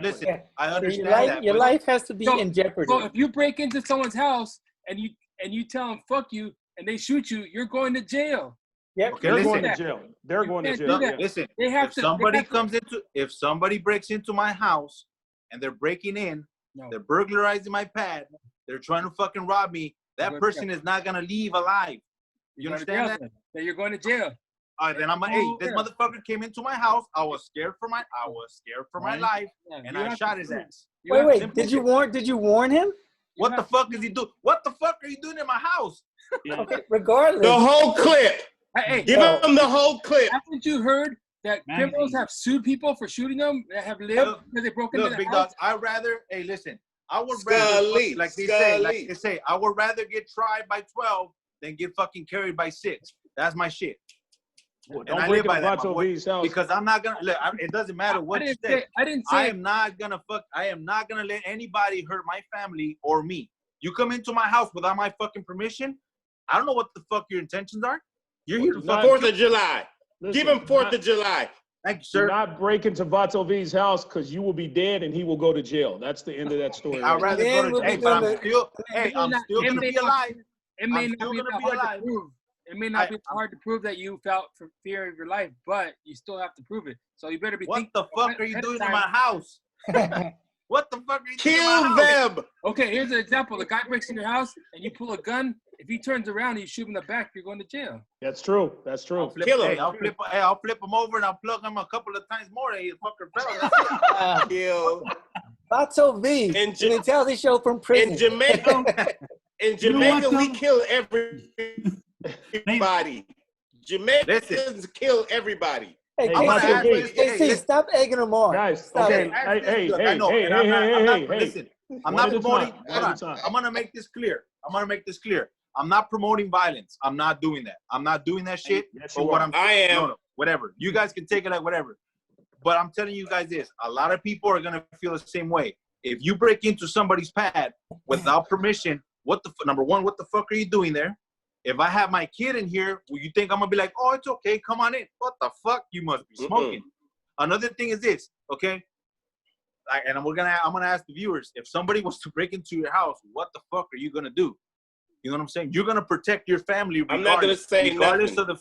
E: Listen.
B: Yeah.
E: I understand
B: Your life,
E: that.
B: your
E: but
B: life has to be
C: So-
B: in jeopardy.
C: So if you break into someone's house and you tell them fuck you and they shoot you, you're going to jail.
B: Yep.
E: Okay,
D: They're
E: listen.
D: going to jail. They're
C: You
D: going to
C: can't do
D: jail.
C: that.
D: Yeah.
E: Listen.
C: They have
E: If somebody breaks into my house and they're breaking in,
C: No.
E: they're burglarizing my pad, they're trying to fucking rob me, that
C: Go to
E: person is not gonna leave alive. You
C: You're going to
E: understand
C: jail
E: that?
C: then you're going to jail.
E: All right, then I'm like, hey, this
C: Yeah.
E: motherfucker came into my house. I was scared for my
C: Right.
E: life,
C: Yeah,
E: and
C: you
E: I
C: have
E: shot
C: to
E: his
C: prove-
E: ass.
C: you
B: Wait,
C: have
B: wait.
C: to-
B: Did you warn him?
E: What the
C: have
E: fuck is he doing? What the fuck are you doing in my house?
B: Okay, regardless.
A: The whole clip.
C: Hey,
A: Give him the whole clip.
C: haven't you heard that criminals
G: Magazine.
C: have sued people for shooting them that have lived
E: Look,
C: because they broke into
E: Look,
C: the
E: big
C: house?
E: dog, listen, I would
A: Scully,
E: rather, like they
A: Scully.
E: say, I would rather get tried by 12 than get fucking carried by 6. That's my shit.
D: Well,
E: And
D: don't
E: I
D: break
E: live by
D: into
E: that, my
D: Vato
E: boy,
D: V's house.
E: because I'm not gonna look. It doesn't matter what you say.
C: I didn't say
E: I am not gonna let anybody hurt my family or me. You come into my house without my fucking permission. I don't know what the fuck your intentions are. You're here to
D: Not-
E: fucking
A: 4th of July.
D: Listen,
A: Give him 4th of July.
E: Thank you,
D: do
E: sir.
D: not break into Vato V's house because you will be dead and he will go to jail. That's the end of that story.
E: I'd
D: right
E: rather
B: Then
E: go
B: we'll
E: to
B: be
E: jail, but
B: doing
E: I'm still,
C: It
E: I'm
C: may
E: still
C: not-
E: gonna
C: it may
E: be
C: not-
E: alive.
C: It may
E: I'm
C: not
E: still
C: be
E: gonna
C: that
E: be
C: hard
E: alive.
C: to prove. It may not be hard to prove that you felt for fear of your life, but you still have to prove it. So you better be
E: What
C: thinking.
E: the fuck are you
C: ahead of
E: doing in
C: time.
E: my house? What the fuck are you doing in
A: Kill
E: my house?
A: them.
C: Okay, here's an example. The guy breaks in your house and you pull a gun. If he turns around and you shoot him in the back, you're going to jail.
D: That's true. That's true.
A: Kill him.
E: I'll flip him over and I'll plug him a couple of times more. And he'll fucking fell.
A: Kill.
B: Vato V,
A: In
B: the mentality show from prison.
A: In Jamaica, we
G: though?
A: kill everybody. Jamaicans kill everybody.
B: Hey,
D: I wanna ask you-
B: KC, stop egging them on.
D: Guys,
B: Stop
D: okay.
B: it.
D: Hey,
E: Look, I know,
D: hey,
E: and I'm not
D: hey.
E: listen. I'm
D: One
E: not
D: at a
E: promoting.
D: time,
E: Hold
D: one
E: on.
D: at a time.
E: I'm gonna make this clear. I'm not promoting violence. I'm not doing that. I'm not doing that shit.
D: Yes,
E: Or
D: you
E: what
D: are.
E: I'm.
A: I am.
E: No, whatever. You guys can take it like whatever. But I'm telling you guys this: a lot of people are gonna feel the same way. If you break into somebody's pad without permission, number one, what the fuck are you doing there? If I have my kid in here, will you think I'm gonna be like, oh, it's okay, come on in? What the fuck? You must be smoking. Another thing is this, okay? And I'm gonna ask the viewers: if somebody was to break into your house, what the fuck are you gonna do? You know what I'm saying? You're gonna protect your family
A: I'm not gonna say
E: regardless
A: nothing.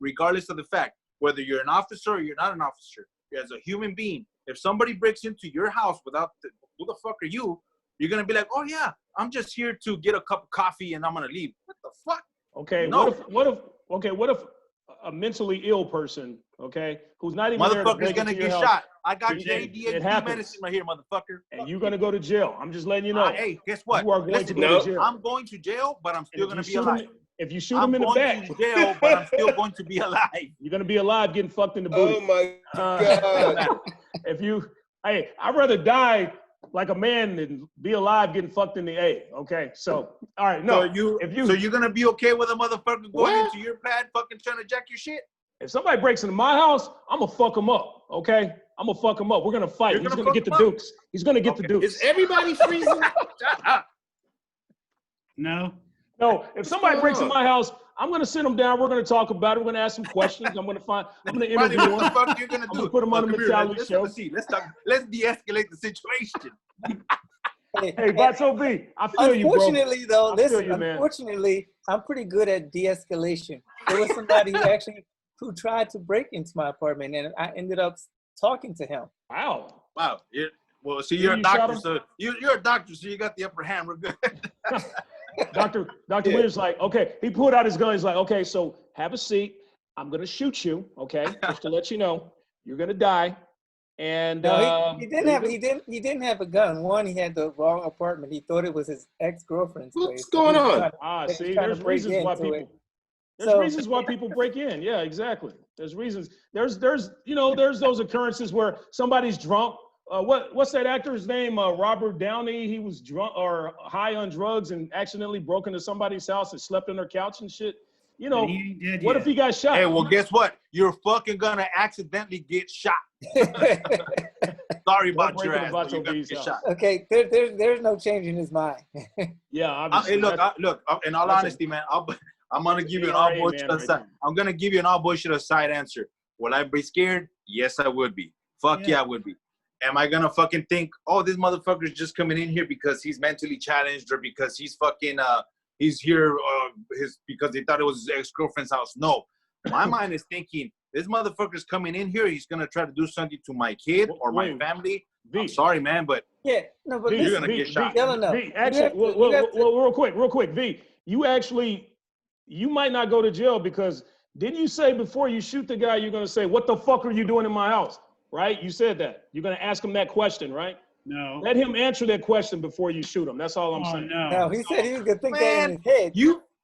E: regardless of the fact, whether you're an officer or you're not an officer. As a human being, if somebody breaks into your house who the fuck are you? You're gonna be like, oh yeah, I'm just here to get a cup of coffee and I'm gonna leave. What the fuck?
D: Okay,
E: No.
D: what if a mentally ill person, okay, who's not even there to
E: Motherfucker's
D: break
E: gonna
D: into your
E: get
D: house,
E: shot. I got
D: It
E: ADHD
D: happens.
E: medicine right here, motherfucker.
D: and you're gonna go to jail? I'm just letting you know.
E: Hey, guess what?
D: You are going
E: Listen,
D: to go
A: no.
D: to jail.
E: I'm going to jail, but I'm
D: And
E: still
D: if
E: gonna
D: you
E: be
D: shoot
E: alive.
D: him, if you shoot
E: I'm
D: him in the
E: going
D: back,
E: to jail, but I'm still going to be alive.
D: you're gonna be alive getting fucked in the booty.
A: Oh my
D: Uh,
A: God.
D: I'd rather die like a man than be alive getting fucked in the A. Okay, so all right, no.
E: So you're gonna be okay with a motherfucker going
A: What?
E: into your pad, fucking trying to jack your shit?
D: If somebody breaks into my house, I'm gonna fuck him up. Okay, I'm gonna fuck him up. We're gonna fight.
E: You're
D: He's
E: gonna
D: gonna get the
E: fuck him up?
D: dukes. He's gonna get the
E: Okay.
D: dukes.
A: Is everybody freezing?
G: No.
D: No, if somebody
A: going
D: breaks in
A: on?
D: my house, I'm gonna sit him down. We're gonna talk about it. We're gonna ask some questions. I'm gonna
E: Rodney,
D: interview
E: what the
D: him.
E: fuck you gonna
D: I'm
E: do?
D: gonna put him on the
E: Come here,
D: mentality
E: let's
D: show.
E: have a seat. Let's talk. Let's de-escalate the situation.
D: Hey, Vato V, I feel you, bro.
B: Unfortunately, though,
D: I feel
B: listen,
D: you, man.
B: unfortunately, I'm pretty good at de-escalation. There was somebody who tried to break into my apartment, and I ended up talking to him.
D: Wow.
E: Wow. Well, see, you're a
D: You shot
E: doctor,
D: him?
E: so you're a doctor, so you got the upper hand. We're good.
D: Dr. Williams like, okay, he pulled out his gun. He's like, okay, so have a seat. I'm gonna shoot you, okay? Just to let you know, you're gonna die. And
B: No, he didn't have a gun. One, he had the wrong apartment. He thought it was his ex-girlfriend's place.
A: What's going on?
D: See,
B: trying to
D: there's
B: break
D: reasons why
B: into
D: people.
B: it.
D: There's
B: So-
D: reasons why people break in. Yeah, exactly. There's reasons. There's those occurrences where somebody's drunk what's that actor's name? Robert Downey. He was drunk or high on drugs and accidentally broke into somebody's house and slept on their couch and shit. You know, what if he got shot?
E: Hey, well, guess what? You're fucking gonna accidentally get shot. Sorry about your ass, but you're gonna get shot.
B: Okay, there's no changing his mind.
D: Yeah, obviously.
E: Look. In all honesty, man, I'm gonna give you an all bullshit aside. I'm gonna give you an all bullshit aside answer. Will I be scared? Yes, I would be. Fuck yeah, I would be. Am I gonna fucking think, oh, this motherfucker's just coming in here because he's mentally challenged or because he's fucking he's here because they thought it was his ex-girlfriend's house? No. My mind is thinking, this motherfucker's coming in here, he's gonna try to do something to my kid or my family. I'm sorry, man, but
B: but
E: you're gonna get shot.
D: V, actually, real quick, V, you might not go to jail because didn't you say before you shoot the guy, you're gonna say, what the fuck are you doing in my house? Right? You said that. You're gonna ask him that question, right?
G: No.
D: Let him answer that question before you shoot him. That's all I'm saying.
B: No, he said he was gonna think that in his head.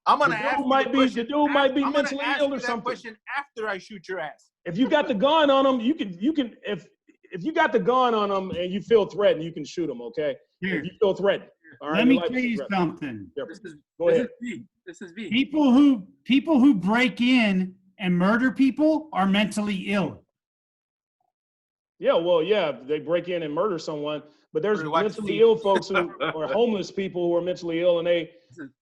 D: I'm gonna ask the dude might be mentally ill or something.
E: Question after I shoot your ass.
D: If you got the gun on him, you can if you got the gun on him and you feel threatened, you can shoot him. Okay.
G: Here.
D: If you feel threatened. All right.
G: Let me tell you something.
D: Go ahead.
C: This is V.
G: People who break in and murder people are mentally ill.
D: Yeah, well, yeah, they break in and murder someone, but there's mentally ill folks who are homeless people who are mentally ill and they,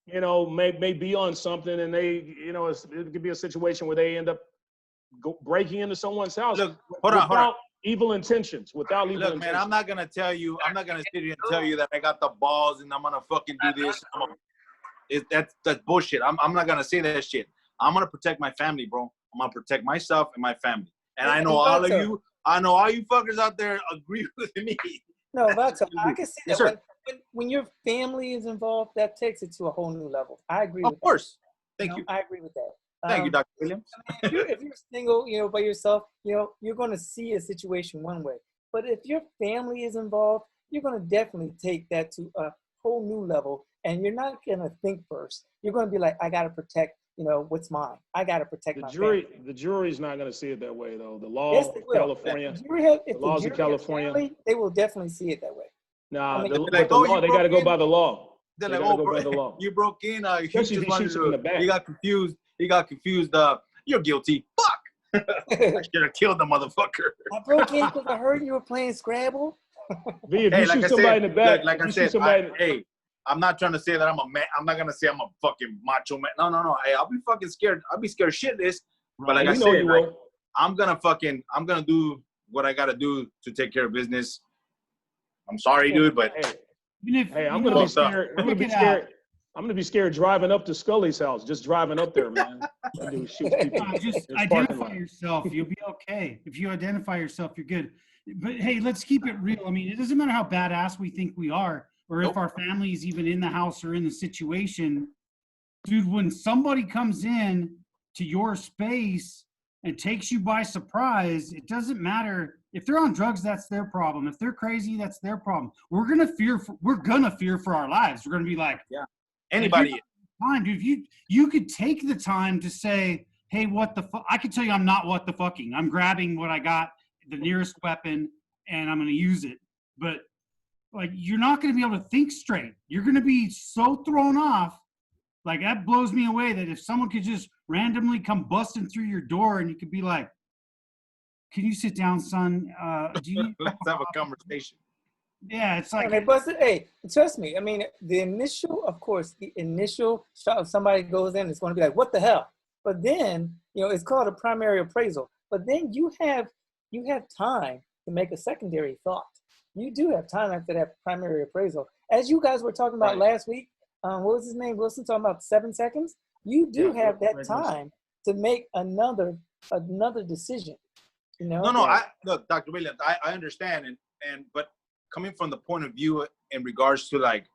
D: you know, may be on something and they, you know, it could be a situation where they end up breaking into someone's house.
E: Look, hold on.
D: Evil intentions, without evil intentions.
E: Man, I'm not gonna sit here and tell you that I got the balls and I'm gonna fucking do this. That's bullshit. I'm not gonna say that shit. I'm gonna protect my family, bro. I'm gonna protect myself and my family. And I know all of you. I know all you fuckers out there agree with me.
B: No, that's I can see that.
E: Yes,
B: when your family is involved, that takes it to a whole new level. I agree with that.
E: Of course. Thank you.
B: I agree with that.
E: Thank you, Dr. Williams.
B: If you're single, you know, by yourself, you know, you're going to see a situation one way. But if your family is involved, you're going to definitely take that to a whole new level. And you're not going to think first. You're going to be like, I got to protect, you know, what's mine. I got to protect my family.
D: The jury's not going to see it that way, though. The law of California.
B: The laws of California. Family, they will definitely see it that way.
D: Nah, the law, they got to go by the law.
E: They're like, oh, bro, you broke in. He got confused. You're guilty. Fuck. I should have killed the motherfucker.
B: I broke in because I heard you were playing Scrabble.
D: V, if you shoot somebody in the back,
E: like I said, hey, I'm not trying to say that I'm a man. I'm not gonna say I'm a fucking macho man. No. Hey, I'll be fucking scared. I'll be scared shitless. But like I said, I'm gonna do what I gotta do to take care of business. I'm sorry, dude, but
D: I'm gonna be scared. I'm gonna be scared driving up to Scully's house. Just driving up there, man. That dude shoots people.
G: Just identify yourself. You'll be okay. If you identify yourself, you're good. But hey, let's keep it real. I mean, it doesn't matter how badass we think we are, or if our family is even in the house or in the situation. Dude, when somebody comes in to your space and takes you by surprise, it doesn't matter. If they're on drugs, that's their problem. If they're crazy, that's their problem. We're gonna fear for our lives. We're gonna be like,
E: yeah, anybody.
G: Time, dude. If you could take the time to say, hey, what the fuck? I can tell you, I'm not what the fucking. I'm grabbing what I got, the nearest weapon, and I'm gonna use it. But like, you're not gonna be able to think straight. You're gonna be so thrown off. Like, that blows me away that if someone could just randomly come busting through your door and you could be like, can you sit down, son?
E: Let's have a conversation.
G: Yeah, it's like.
B: Hey, trust me. I mean, the initial shot of somebody goes in, it's going to be like, what the hell? But then, you know, it's called a primary appraisal. But then you have time to make a secondary thought. You do have time after that primary appraisal. As you guys were talking about last week, what was his name? Wilson, talking about 7 seconds. You do have that time to make another decision. You know?
E: No. Look, Dr. Williams, I understand, but coming from the point of view in regards to like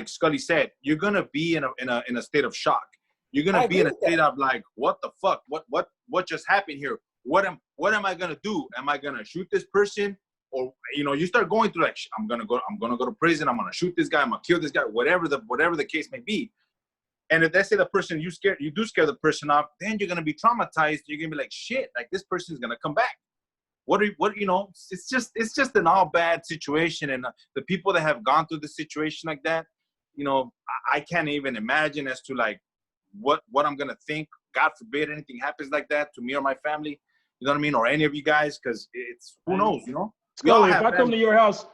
E: Scully said, you're gonna be in a state of shock. You're gonna be in a state of like, what the fuck? What just happened here? What am I gonna do? Am I gonna shoot this person? Or, you know, you start going through like, I'm gonna go to prison. I'm gonna shoot this guy. I'm gonna kill this guy. Whatever the case may be. And if they say the person you do scare the person off, then you're gonna be traumatized. You're gonna be like, shit, like this person's gonna come back. you know, it's just an all bad situation. And the people that have gone through the situation like that, you know, I can't even imagine as to like what I'm going to think. God forbid anything happens like that to me or my family, you know what I mean? Or any of you guys, because it's, who knows, you know?
D: Scully, if I come to your house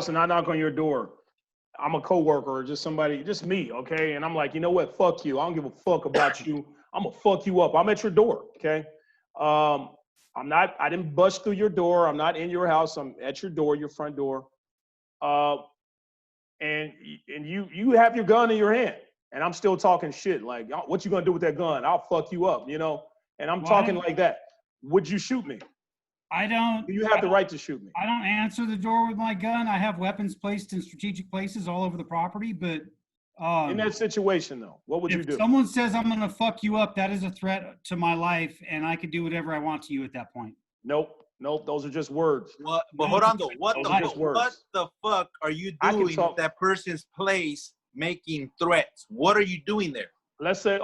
D: and I knock on your door, I'm a coworker or just somebody, just me, okay? And I'm like, you know what? Fuck you. I don't give a fuck about you. I'm gonna fuck you up. I'm at your door, okay? I didn't bust through your door. I'm not in your house. I'm at your door, your front door. And you have your gun in your hand, and I'm still talking shit. Like, what you gonna do with that gun? I'll fuck you up, you know? And I'm talking like that. Would you shoot me?
G: I don't.
D: Do you have the right to shoot me?
G: I don't answer the door with my gun. I have weapons placed in strategic places all over the property, but
D: in that situation, though, what would you do?
G: If someone says I'm going to fuck you up, that is a threat to my life, and I could do whatever I want to you at that point.
D: Nope. Those are just words.
E: What? But hold on, though. What the fuck are you doing at that person's place making threats? What are you doing there?
D: Let's say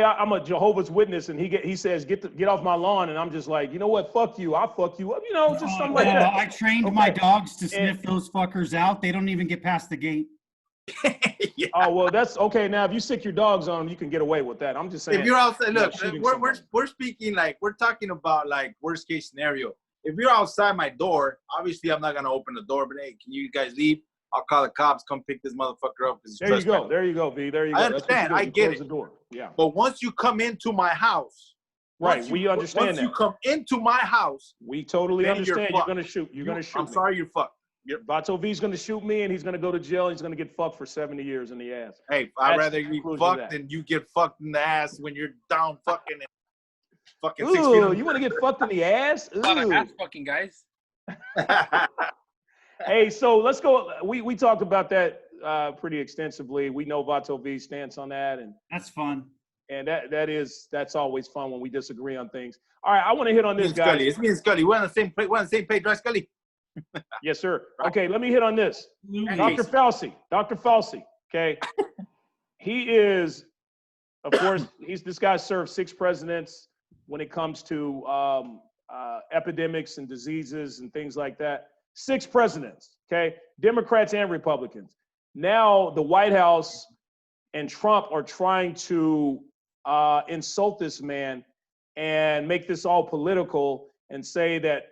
D: I'm a Jehovah's Witness and he says, get off my lawn. And I'm just like, you know what? Fuck you. I'll fuck you up. You know, just something like that.
G: I trained my dogs to sniff those fuckers out. They don't even get past the gate.
D: Yeah. Oh, well, that's okay. Now, if you sick your dogs on them, you can get away with that. I'm just saying.
E: If you're outside, look, we're speaking like, we're talking about like worst case scenario. If you're outside my door, obviously I'm not going to open the door, but hey, can you guys leave? I'll call the cops, come pick this motherfucker up.
D: There you go, V. There you go.
E: I understand. I get it.
D: The door. Yeah.
E: But once you come into my house,
D: right? We understand
E: that. Once you come into my house,
D: we totally understand. You're gonna shoot. You're gonna shoot.
E: I'm sorry, you're fucked.
D: Vato V's gonna shoot me, and he's gonna go to jail. He's gonna get fucked for 70 years in the ass.
E: Hey, I'd rather you fucked than you get fucked in the ass when you're down fucking.
D: Ooh, 6 feet. You want to get fucked in the ass? Ooh.
C: Ass fucking guys.
D: Hey, so let's go. We talked about that pretty extensively. We know Vato V's stance on that, and
G: that's fun.
D: And that's always fun when we disagree on things. All right, I want to hit on this, guys.
E: It's me and Scully. We're on the same page, right, Scully?
D: Yes, sir. Okay, let me hit on this. Dr. Fauci. Okay, he is, of course, this guy served 6 presidents when it comes to epidemics and diseases and things like that. 6 presidents, okay? Democrats and Republicans. Now the White House and Trump are trying to insult this man and make this all political and say that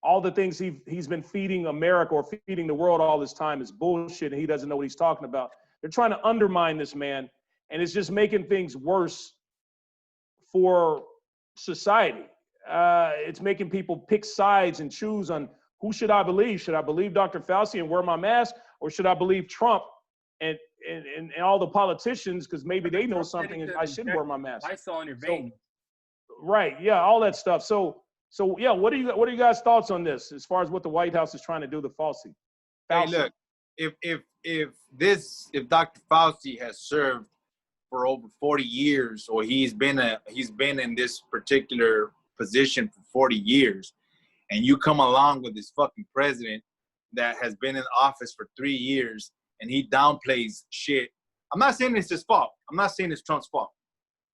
D: all the things he's been feeding America or feeding the world all this time is bullshit and he doesn't know what he's talking about. They're trying to undermine this man, and it's just making things worse for society. It's making people pick sides and choose on who should I believe. Should I believe Dr. Fauci and wear my mask, or should I believe Trump and all the politicians because maybe they know something and I shouldn't wear my mask?
C: I saw in your vein.
D: Right, yeah, all that stuff. So yeah, what are you guys' thoughts on this as far as what the White House is trying to do to Fauci?
E: Hey, look, if Dr. Fauci has served for over 40 years, or he's been in this particular position for 40 years, and you come along with this fucking president that has been in office for 3 years and he downplays shit. I'm not saying it's his fault. I'm not saying it's Trump's fault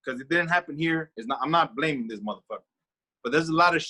E: because it didn't happen here. I'm not blaming this motherfucker. But there's a lot of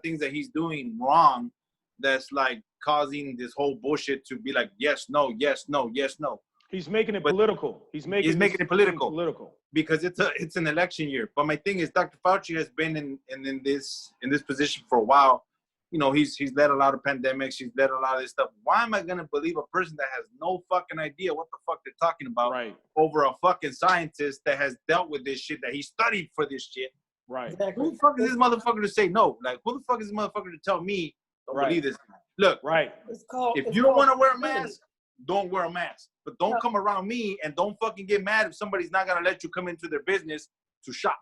E: things that he's doing wrong that's like causing this whole bullshit to be like yes, no, yes, no, yes, no.
D: He's making it political. He's making it political
E: because it's an election year. But my thing is, Dr. Fauci has been in this position for a while. You know, he's led a lot of pandemics. He's led a lot of this stuff. Why am I gonna believe a person that has no fucking idea what the fuck they're talking about over a fucking scientist that has dealt with this shit, that he studied for this shit?
D: Right.
B: Exactly.
E: Who the fuck is this motherfucker to say no? Like, who the fuck is this motherfucker to tell me don't believe this? Look, if you don't want to wear a mask, don't wear a mask. But don't come around me and don't fucking get mad if somebody's not gonna let you come into their business to shop.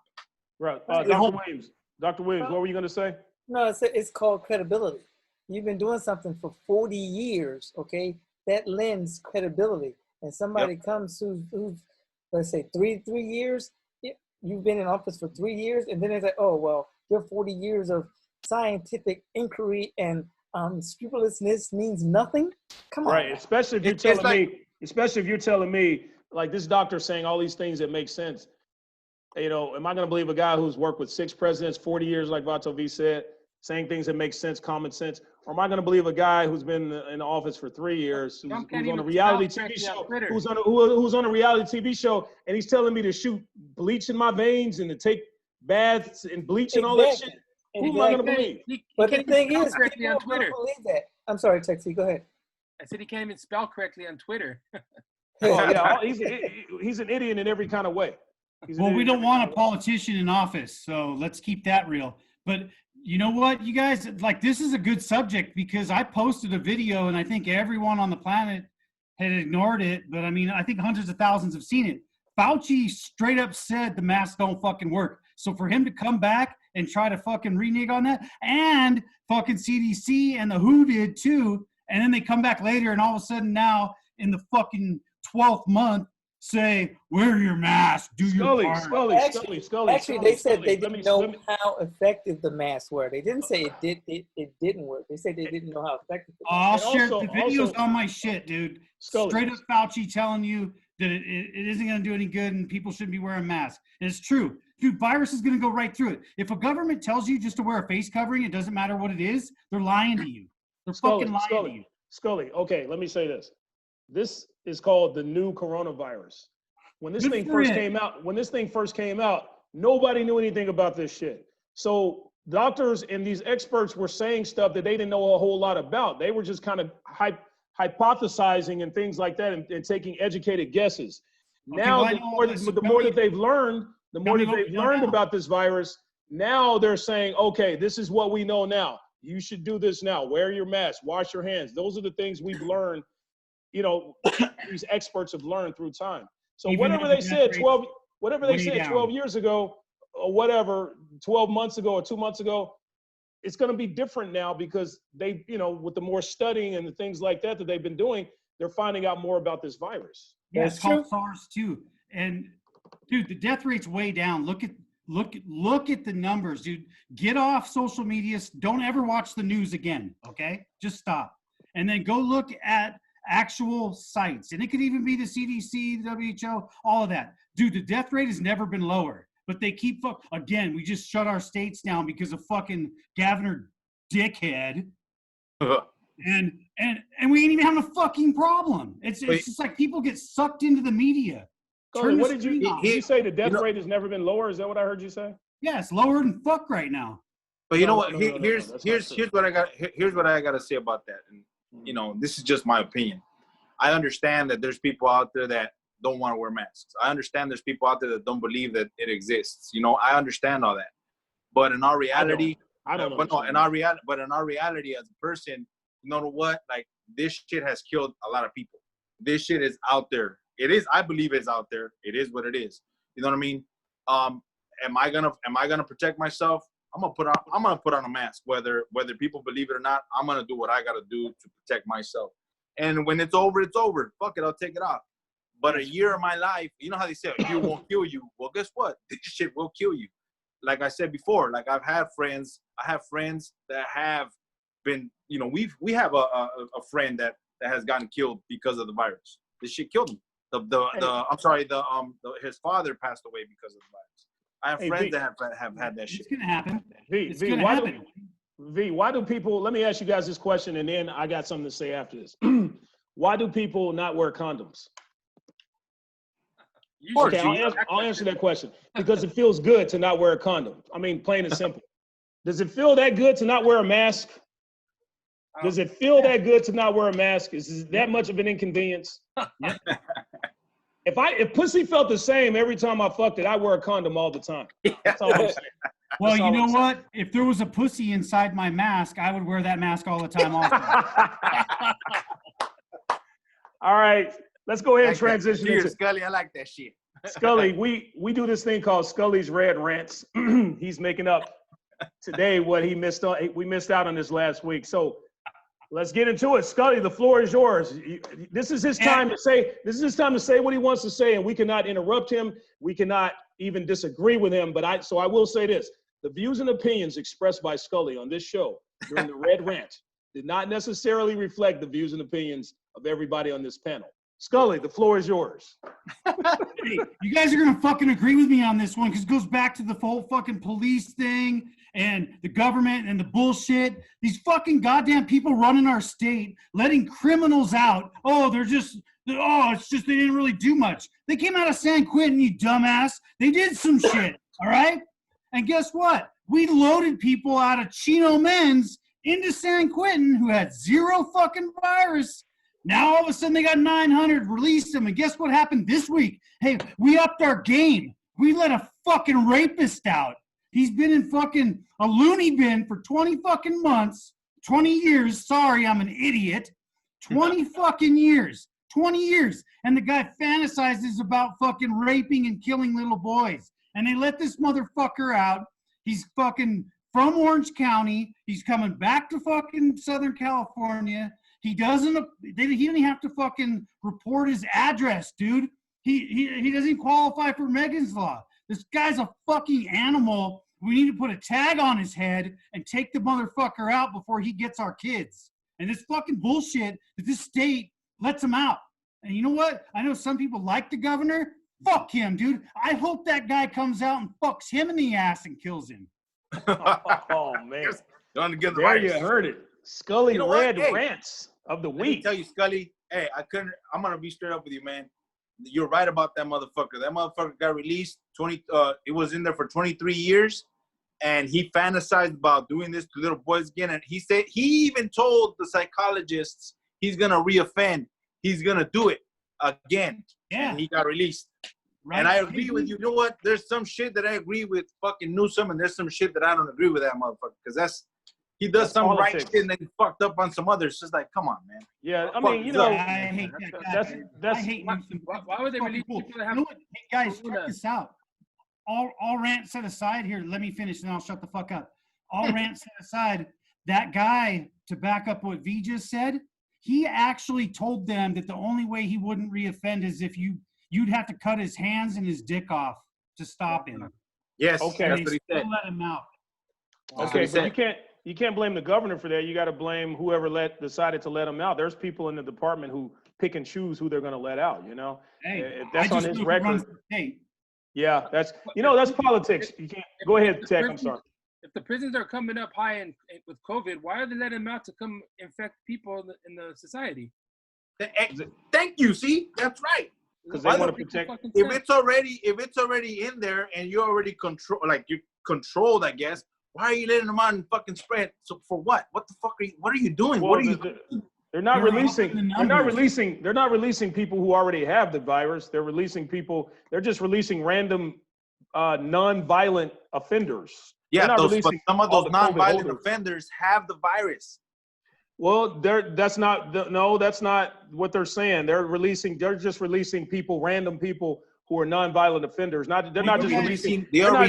D: Right. Dr. Williams, what were you gonna say?
B: No, it's called credibility. You've been doing something for 40 years, okay? That lends credibility. And somebody comes who's let's say three years. You've been in office for 3 years, and then they say, "Oh, well, your 40 years of scientific inquiry and scrupulousness means nothing." Come on,
D: right? Especially if you're telling me, like this doctor saying all these things that make sense. You know, am I going to believe a guy who's worked with 6 presidents, 40 years, like Vato V said, saying things that make sense, common sense? Or am I going to believe a guy who's been in the office for 3 years, who's on a reality TV show, who's on a reality TV show, and he's telling me to shoot bleach in my veins and to take baths and bleach and all that shit? Who am I going to believe?
B: But the thing is, people don't believe that. I'm sorry, Texie, go ahead.
C: I said he can't even spell correctly on Twitter.
D: Oh, yeah, he's an idiot in every kind of way.
G: Well, we don't want a politician in office, so let's keep that real. But you know what, you guys, like, this is a good subject because I posted a video and I think everyone on the planet had ignored it. But I mean, I think hundreds of thousands have seen it. Fauci straight up said the masks don't fucking work. So for him to come back and try to fucking renege on that, and fucking CDC and the WHO did too, and then they come back later and all of a sudden now in the fucking 12th month say, wear your mask, do your part.
D: Scully.
B: Actually, they said they didn't know how effective the masks were. They didn't say it didn't work. They said they didn't know how effective it was.
G: I'll share the videos on my shit, dude.
D: Scully.
G: Straight up Fauci telling you that it isn't going to do any good and people shouldn't be wearing masks. And it's true. Dude, virus is going to go right through it. If a government tells you just to wear a face covering, it doesn't matter what it is, they're lying to you. They're fucking lying to you.
D: Scully, okay, let me say this. This is called the new coronavirus. When this thing first came out, nobody knew anything about this shit. So doctors and these experts were saying stuff that they didn't know a whole lot about. They were just kind of hypothesizing and things like that and taking educated guesses.
G: Okay,
D: now,
G: well,
D: the more that they've learned about this virus, now they're saying, okay, this is what we know now. You should do this now. Wear your mask, wash your hands. Those are the things we've learned, you know, these experts have learned through time. So whatever they said 12 years ago or whatever, 12 months ago or 2 months ago, it's going to be different now because they, you know, with the more studying and the things like that they've been doing, they're finding out more about this virus.
G: Yeah, it's called SARS too. And dude, the death rate's way down. Look at the numbers, dude. Get off social media. Don't ever watch the news again. Okay, just stop. And then go look at actual sites. And it could even be the CDC, the WHO, all of that. Dude, the death rate has never been lower. But they keep again. We just shut our states down because of fucking Governor Dickhead. And we ain't even having a fucking problem. It's just like people get sucked into the media.
D: What did you say? The death rate has never been lower? Is that what I heard you say?
G: Yeah, it's lower than fuck right now.
E: But you know what? Here's what I got. Here's what I got to say about that. And you know, this is just my opinion. I understand that there's people out there that don't want to wear masks. I understand there's people out there that don't believe that it exists. You know, I understand all that. But in our reality, in our reality as a person, you know what? Like, this shit has killed a lot of people. This shit is out there. It is. I believe it's out there. It is what it is. You know what I mean? Am I gonna protect myself? I'm gonna put on a mask. Whether people believe it or not, I'm gonna do what I gotta do to protect myself. And when it's over, it's over. Fuck it, I'll take it off. But a year of my life, you know how they say a year won't kill you. Well, guess what? This shit will kill you. Like I said before, like I have friends that have been, you know, we have a friend that has gotten killed because of the virus. This shit killed him. His father passed away because of the virus. I have friends that have had that shit.
G: It's gonna happen.
D: Why do people? Let me ask you guys this question, and then I got something to say after this. Why do people not wear condoms? Okay, I'll answer that question. Because it feels good to not wear a condom. I mean, plain and simple. Does it feel that good to not wear a mask? Does it feel that good to not wear a mask? Is that much of an inconvenience? If pussy felt the same every time I fucked it, I wear a condom all the time. That's all I'm saying.
G: Well, you know what? If there was a pussy inside my mask, I would wear that mask all the time also.
D: All right, let's go ahead and transition into
E: Scully. I like that shit.
D: Scully, we do this thing called Scully's Red Rants. He's making up today what he missed on. We missed out on this last week. So let's get into it. Scully, the floor is yours. This is his time to say. This is his time to say what he wants to say, and we cannot interrupt him. We cannot even disagree with him. But I will say this: the views and opinions expressed by Scully on this show during the Red Rant did not necessarily reflect the views and opinions of everybody on this panel. Scully, the floor is yours.
G: Hey, you guys are gonna fucking agree with me on this one because it goes back to the whole fucking police thing and the government and the bullshit. These fucking goddamn people running our state, letting criminals out. Oh, it's just they didn't really do much. They came out of San Quentin, you dumbass. They did some shit, all right? And guess what? We loaded people out of Chino Men's into San Quentin who had zero fucking virus. Now all of a sudden they got 900, released them, and guess what happened this week? Hey, we upped our game. We let a fucking rapist out. He's been in fucking a loony bin for 20 fucking months, 20 years. Sorry, I'm an idiot. 20 fucking years. 20 years. And the guy fantasizes about fucking raping and killing little boys. And they let this motherfucker out. He's fucking from Orange County. He's coming back to fucking Southern California. He doesn't even have to fucking report his address, dude. He doesn't qualify for Megan's Law. This guy's a fucking animal. We need to put a tag on his head and take the motherfucker out before he gets our kids. And this fucking bullshit that this state lets him out. And you know what? I know some people like the governor. Fuck him, dude. I hope that guy comes out and fucks him in the ass and kills him.
D: Oh, man.
E: Get the
D: There you heard it. Scully Red Rants of the
E: Let me
D: week.
E: tell you, Scully. Hey, I'm gonna be straight up with you, man. You're right about that motherfucker. That motherfucker got released. It was in there for 23 years, and he fantasized about doing this to little boys again. And he even told the psychologists he's gonna reoffend. He's gonna do it again.
G: Yeah.
E: And he got released.
G: Right.
E: And I agree with you. You know what? There's some shit that I agree with fucking Newsom, and there's some shit that I don't agree with that motherfucker. Because he does some
D: politics.
E: right shit and then he fucked up on some others. Just like, come on, man.
D: Yeah, I mean, you know,
G: I hate that guy. I hate Newsom.
C: Why would they release
G: Cool.
C: people that have?
G: You know what? Hey guys, check this out. All rant set aside here. Let me finish and I'll shut the fuck up. All rant set aside. That guy, to back up what V just said, he actually told them that the only way he wouldn't reoffend is if you'd have to cut his hands and his dick off to stop him.
E: Yes,
D: Okay.
E: that's what he said.
G: Still let him out.
D: okay, but you can't blame the governor for that. You got to blame whoever decided to let him out. There's people in the department who pick and choose who they're going to let out. You know,
G: Hey,
D: if that's
G: I
D: on
G: just
D: his
G: know who runs
D: record.
G: the state.
D: Yeah, that's politics. You can't. Go ahead, Tech. I'm sorry.
C: If the prisons are coming up high with COVID, why are they letting them out to come infect people in the society?
E: Thank you. See, that's right.
D: Because they want to protect.
E: If it's already in there and you're already you're controlled, I guess. Why are you letting them out and fucking spread? So for what? What the fuck what are you doing?
D: Well,
E: what are you?
D: They're not
G: You're
D: releasing.
G: upping the
D: They're not releasing people who already have the virus. They're releasing people. They're just releasing random, non-violent offenders.
E: Yeah,
D: They're not
E: but
D: releasing
E: some of
D: all
E: those
D: the COVID
E: non-violent
D: holders.
E: offenders have the virus.
D: Well, that's not what they're saying. They're just releasing people, random people who are non-violent offenders. They're not just releasing.
E: They are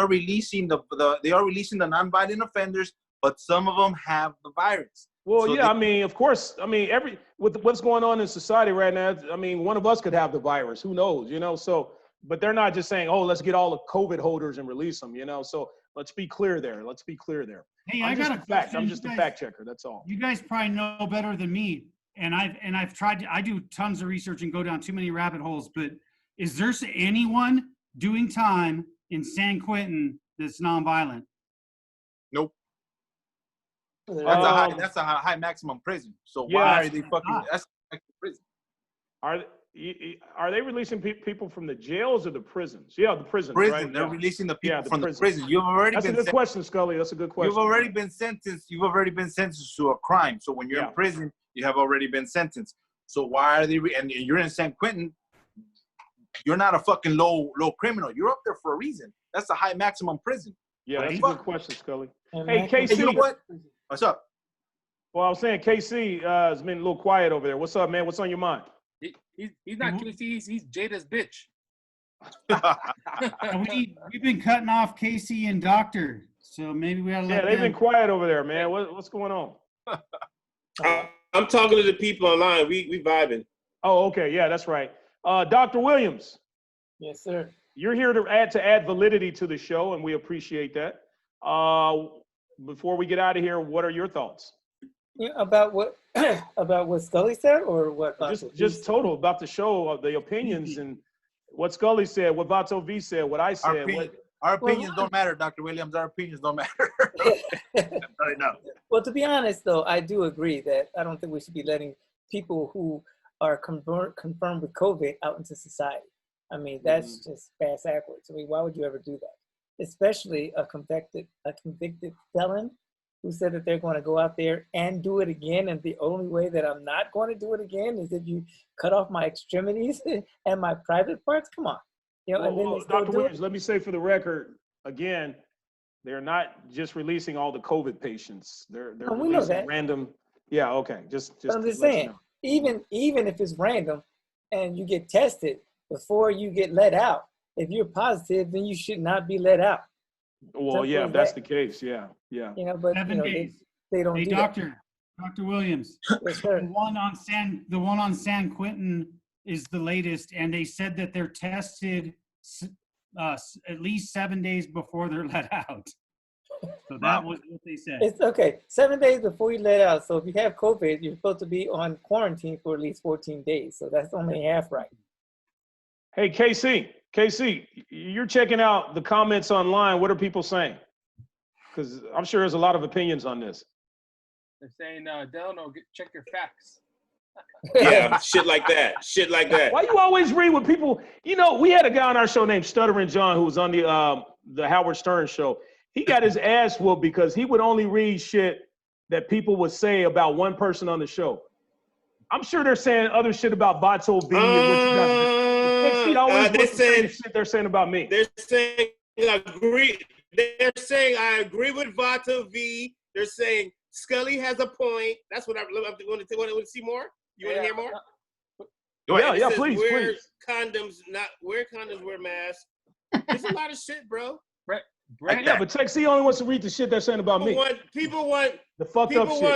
E: releasing the non-violent offenders, but some of them have the virus.
D: Well,
E: So
D: yeah, I mean, of course, I mean, with what's going on in society right now, I mean, one of us could have the virus. Who knows, you know? So, but they're not just saying, oh, let's get all the COVID holders and release them, you know? So let's be clear there.
G: Hey,
D: I'm
G: I got a
D: fact.
G: question.
D: I'm just a fact checker. That's all.
G: You guys probably know better than me, and I've tried to. I do tons of research and go down too many rabbit holes. But is there anyone doing time in San Quentin that's nonviolent?
E: Nope.
B: Uh,
E: That's a high maximum prison. So
D: Yeah,
E: why are they fucking?
G: not.
E: That's prison.
D: Are they releasing people from the jails or the prisons? Yeah, the prisons.
E: Prison.
D: Right?
E: They're
D: Yeah.
E: releasing the people
D: the
E: from
D: prison.
E: the prison. You've already
D: That's a
E: been.
D: good question, Scully. That's a good question.
E: You've already been sentenced. You've already been sentenced to a crime. So when you're
D: Yeah.
E: in prison, you have already been sentenced. So why are they? And you're in San Quentin. You're not a fucking low criminal. You're up there for a reason. That's a high maximum prison.
D: Yeah, that's a
E: Fuck.
D: good question, Scully.
B: and
D: Hey,
B: Mac-
D: Casey.
E: Hey, you know what? What's up?
D: Well, I was saying KC has been a little quiet over there. What's up, man? What's on your mind?
C: He's not Casey. He's Jada's bitch.
G: And we've been cutting off Casey and Doctor, so maybe we ought to
D: Yeah,
G: let
D: they've
G: them.
D: been quiet over there, man. What's going on?
A: I'm talking to the people online. We vibing.
D: Oh, okay. Yeah, that's right. Dr. Williams,
B: yes, sir.
D: you're here to add validity to the show, and we appreciate that. Before we get out of here, what are your thoughts?
B: Yeah, about what about what Scully said, or what?
D: Just total about the show, of the opinions, and what Scully said, what Vato V said, what I said.
E: Our opinions don't matter, Dr. Williams. Our opinions don't matter.
B: Well, to be honest, though, I do agree that I don't think we should be letting people who are confirmed with COVID out into society. I mean, that's just fast backwards. I mean, why would you ever do that? Especially a convicted felon who said that they're going to go out there and do it again. And the only way that I'm not going to do it again is if you cut off my extremities and my private parts. Come on. You know, and then
D: Dr. Williams, let me say for the record, again, they're not just releasing all the COVID patients. They're releasing random. Yeah, okay. Just
B: I'm just saying, even if it's random and you get tested before you get let out, if you're positive, then you should not be let out.
D: Well, yeah, if that's the case, yeah.
B: You know, but
G: 7 days.
B: They don't do
G: Dr. Williams.
B: Yes, sir.
G: The one on San Quentin is the latest, and they said that they're tested at least 7 days before they're let out. So that was what they said.
B: It's okay. 7 days before you let out. So if you have COVID, you're supposed to be on quarantine for at least 14 days. So that's only half right.
D: Hey, KC, you're checking out the comments online. What are people saying? Because I'm sure there's a lot of opinions on this.
C: They're saying, Delano, check your facts.
A: Yeah, shit like that. Shit like that.
D: Why you always read what people, you know, we had a guy on our show named Stuttering John who was on the Howard Stern show. He got his ass whooped because he would only read shit that people would say about one person on the show. I'm sure they're saying other shit about Bato B and what you got. They're saying shit they're saying about me.
A: They're saying agree. They're saying I agree with Vato V. They're saying Scully has a point. That's what I want to see more. You want to hear more?
D: Yeah, please.
A: Wear condoms, wear masks. There's a lot of shit, bro.
C: Brett,
D: yeah, but Texie only wants to read the shit they're saying about me.
A: People want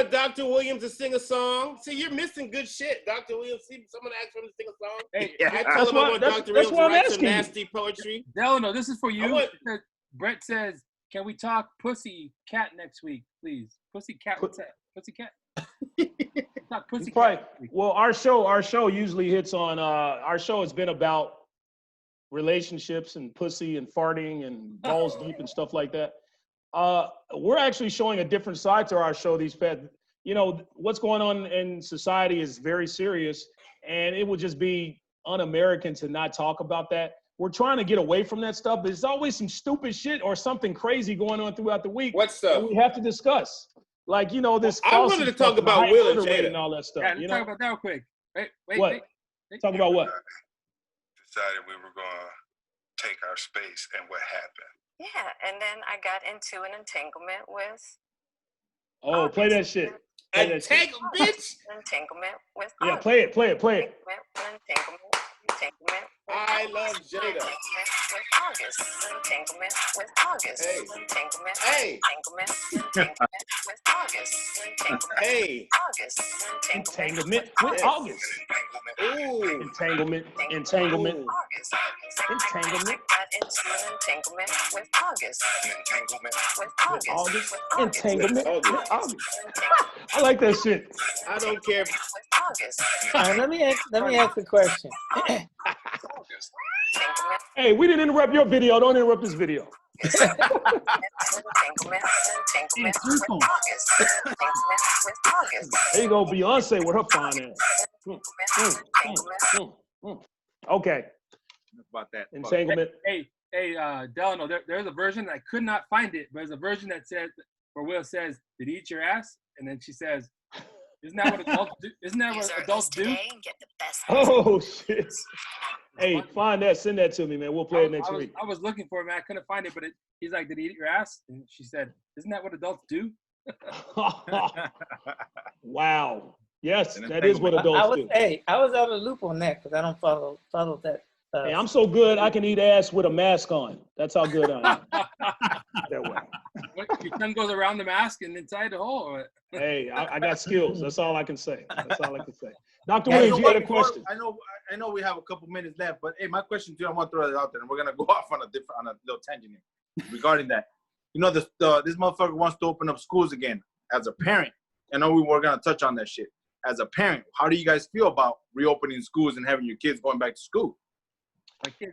A: Dr. Williams to sing a song. See, you're missing good shit. Dr. Williams, someone asked him to sing a song.
C: Hey,
A: I tell him I want Dr. Williams to write some nasty poetry.
C: Delano, this is for you. Brett says, can we talk pussy cat next week, please? Pussy cat, what's that? Pussy cat? Talk pussy cat.
D: Well, our show usually hits on, our show has been about relationships and pussy and farting and balls deep and stuff like that. We're actually showing a different side to our show these past, you know, what's going on in society is very serious, and it would just be un-American to not talk about that. We're trying to get away from that stuff, but there's always some stupid shit or something crazy going on throughout the week.
A: What stuff?
D: We have to discuss. Like, you know, this.
A: I wanted to talk about Will and Jada
D: and all that stuff.
C: Yeah, let's talk about that real quick.
D: Wait. Talk about what?
H: Decided we were going to take our space, and what happened?
I: Yeah, and then I got into an entanglement with.
D: Oh, play that shit.
A: Bitch.
I: Entanglement with.
D: Yeah, play it.
I: Entanglement.
A: I love Jada.
I: With August. Entanglement with August.
A: Hey.
I: Entanglement.
A: Hey.
I: Entanglement with August.
A: Hey.
I: August.
D: Entanglement with August.
A: Ooh.
D: Entanglement.
I: August.
D: Entanglement.
I: Got into an entanglement with August.
H: Entanglement
I: With August.
D: Entanglement with August. I like that shit.
A: I don't care.
I: With August.
B: All right, let me ask a question.
D: Hey, we didn't interrupt your video. Don't interrupt this video.
I: Entanglement with August. With August.
D: There you go, Beyonce with her fine ass. Okay.
E: About that.
D: Entanglement.
C: Hey, Delano, there's a version, I could not find it, but there's a version that says, where Will says, did he eat your ass? And then she says, isn't that what adults do? Isn't that what adults do?
D: Oh, shit. Hey, find that. Send that to me, man. We'll play it next week.
C: I was looking for it, man. I couldn't find it, but he's like, did he eat your ass? And she said, isn't that what adults do?
D: Wow. Yes, that is what adults do.
B: Hey, I was out of the loop on that because I don't follow that.
D: Hey, I'm so good, I can eat ass with a mask on. That's how good I am. That way.
C: What, your tongue goes around the mask and inside the hole? Or what?
D: Hey, I got skills. That's all I can say. Dr. Williams, you had a question.
E: I know we have a couple minutes left, but hey, my question to you, I want to throw it out there, and we're gonna go off on a little tangent here regarding that. You know, this motherfucker wants to open up schools again as a parent. I know we were gonna touch on that shit. as a parent, how do you guys feel about reopening schools and having your kids going back to school?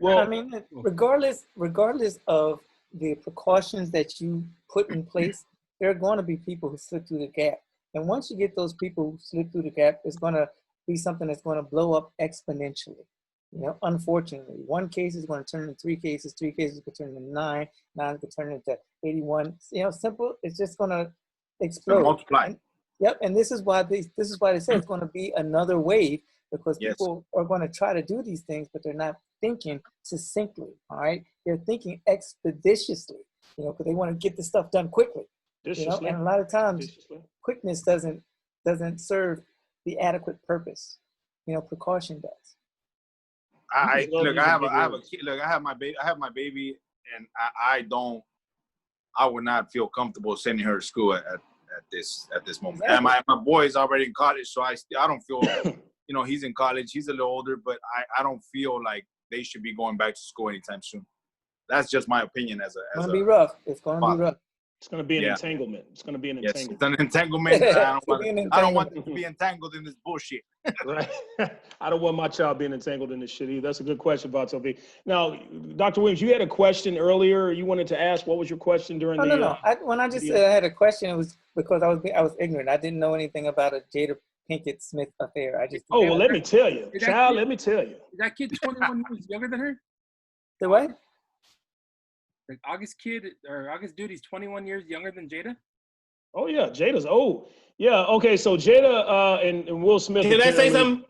B: Well, I mean, regardless of the precautions that you put in place, there are going to be people who slip through the gap. And once you get those people who slip through the gap, it's going to be something that's going to blow up exponentially. You know, unfortunately, one case is going to turn into 3 cases, 3 cases could turn into 9, 9 could turn into 81. You know, simple. It's just going to explode.
E: Multiply.
B: Yep, and this is why they say it's going to be another wave, because people are going to try to do these things, but they're not thinking succinctly. All right, they're thinking expeditiously. You know, because they want to get the stuff done quickly. You know, and a lot of times, quickness doesn't serve the adequate purpose. You know, precaution does.
E: I have my baby, and I would not feel comfortable sending her to school at this moment. Exactly. And my boy is already in college, so I don't feel, you know, he's in college, he's a little older, but I don't feel like they should be going back to school anytime soon. That's just my opinion as
B: it's going to be rough. It's going to be rough.
D: It's going to be an entanglement. It's going to be an entanglement.
E: It's an entanglement. I don't want them to be entangled in this bullshit.
D: Right. I don't want my child being entangled in this shit either. That's a good question, Vatovi. Now, Dr. Williams, you had a question earlier. You wanted to ask. What was your question during
B: No. When I just said I had a question, it was because I was ignorant. I didn't know anything about a Jada Pinkett Smith affair.
D: Well, let me tell you. Child, let me tell you.
C: Is that kid 21 years younger than her?
B: The what?
C: Like August dude, he's 21 years younger than Jada?
D: Oh, yeah. Jada's old. Yeah, okay. So Jada and Will Smith.
A: Can I say something?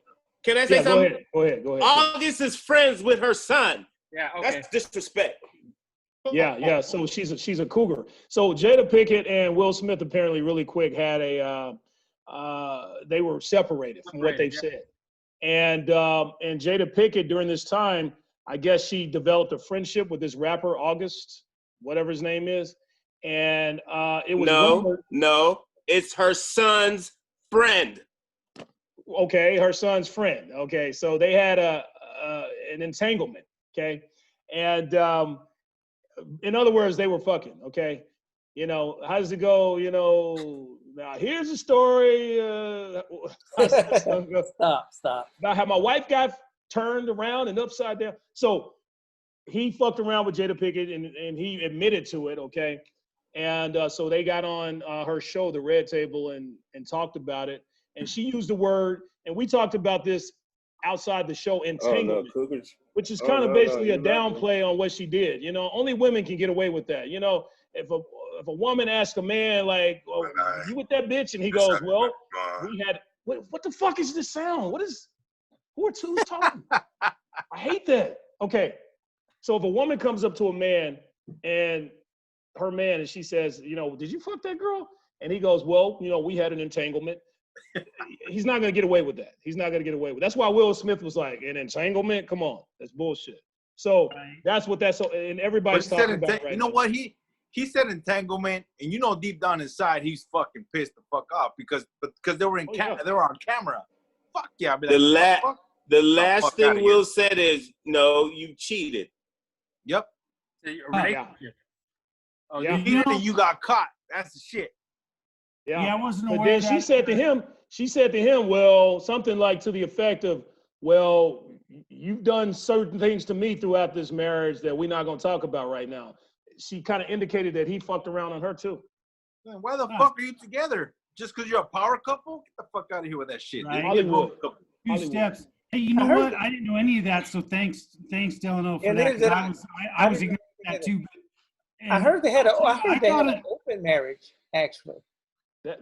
D: Go ahead.
A: August is friends with her son.
C: Yeah, okay.
A: That's disrespect.
D: Yeah. So she's a cougar. So Jada Pinkett and Will Smith apparently really quick had they were separated from what they've said. And Jada Pinkett during this time, I guess she developed a friendship with this rapper, August, whatever his name is. And it was
A: No, it's her son's friend.
D: Okay, her son's friend. Okay, so they had an entanglement, okay? And in other words, they were fucking, okay? You know, how does it go? You know, now here's the story.
B: Stop.
D: About how my wife got turned around and upside down. So he fucked around with Jada Pinkett and he admitted to it, okay? And so they got on her show, The Red Table, and talked about it. And she used the word, and we talked about this outside the show, entanglement, which is kind of basically a downplay on what she did. You know, only women can get away with that. You know, if a woman asks a man, like, oh, you with that bitch? And he goes, well, we had, what the fuck is this sound? Who's talking? I hate that. Okay. So if a woman comes up to a man and her man, and she says, you know, did you fuck that girl? And he goes, well, you know, we had an entanglement. He's not going to get away with that. That's why Will Smith was like, an entanglement? Come on. That's bullshit. So that's what and everybody's talking about right now.
E: You know what? He said entanglement, and you know deep down inside he's fucking pissed the fuck off because they were they were on camera. Fuck yeah. I'd be like,
A: the last thing Will said is, no, you cheated.
E: Yep.
C: So
E: you got caught. That's the shit.
G: Yeah, I wasn't aware.
D: But then she said to him, well, something like to the effect of, well, you've done certain things to me throughout this marriage that we're not going to talk about right now. She kind of indicated that he fucked around on her too.
E: Man, why the fuck are you together? Just because you're a power couple? Get the fuck out of here with that shit.
G: Right.
D: Hollywood.
G: Two steps. Hey, you know what? I didn't know any of that, so thanks, Delano, for that. I was ignoring that too.
B: I heard they had an open marriage, actually.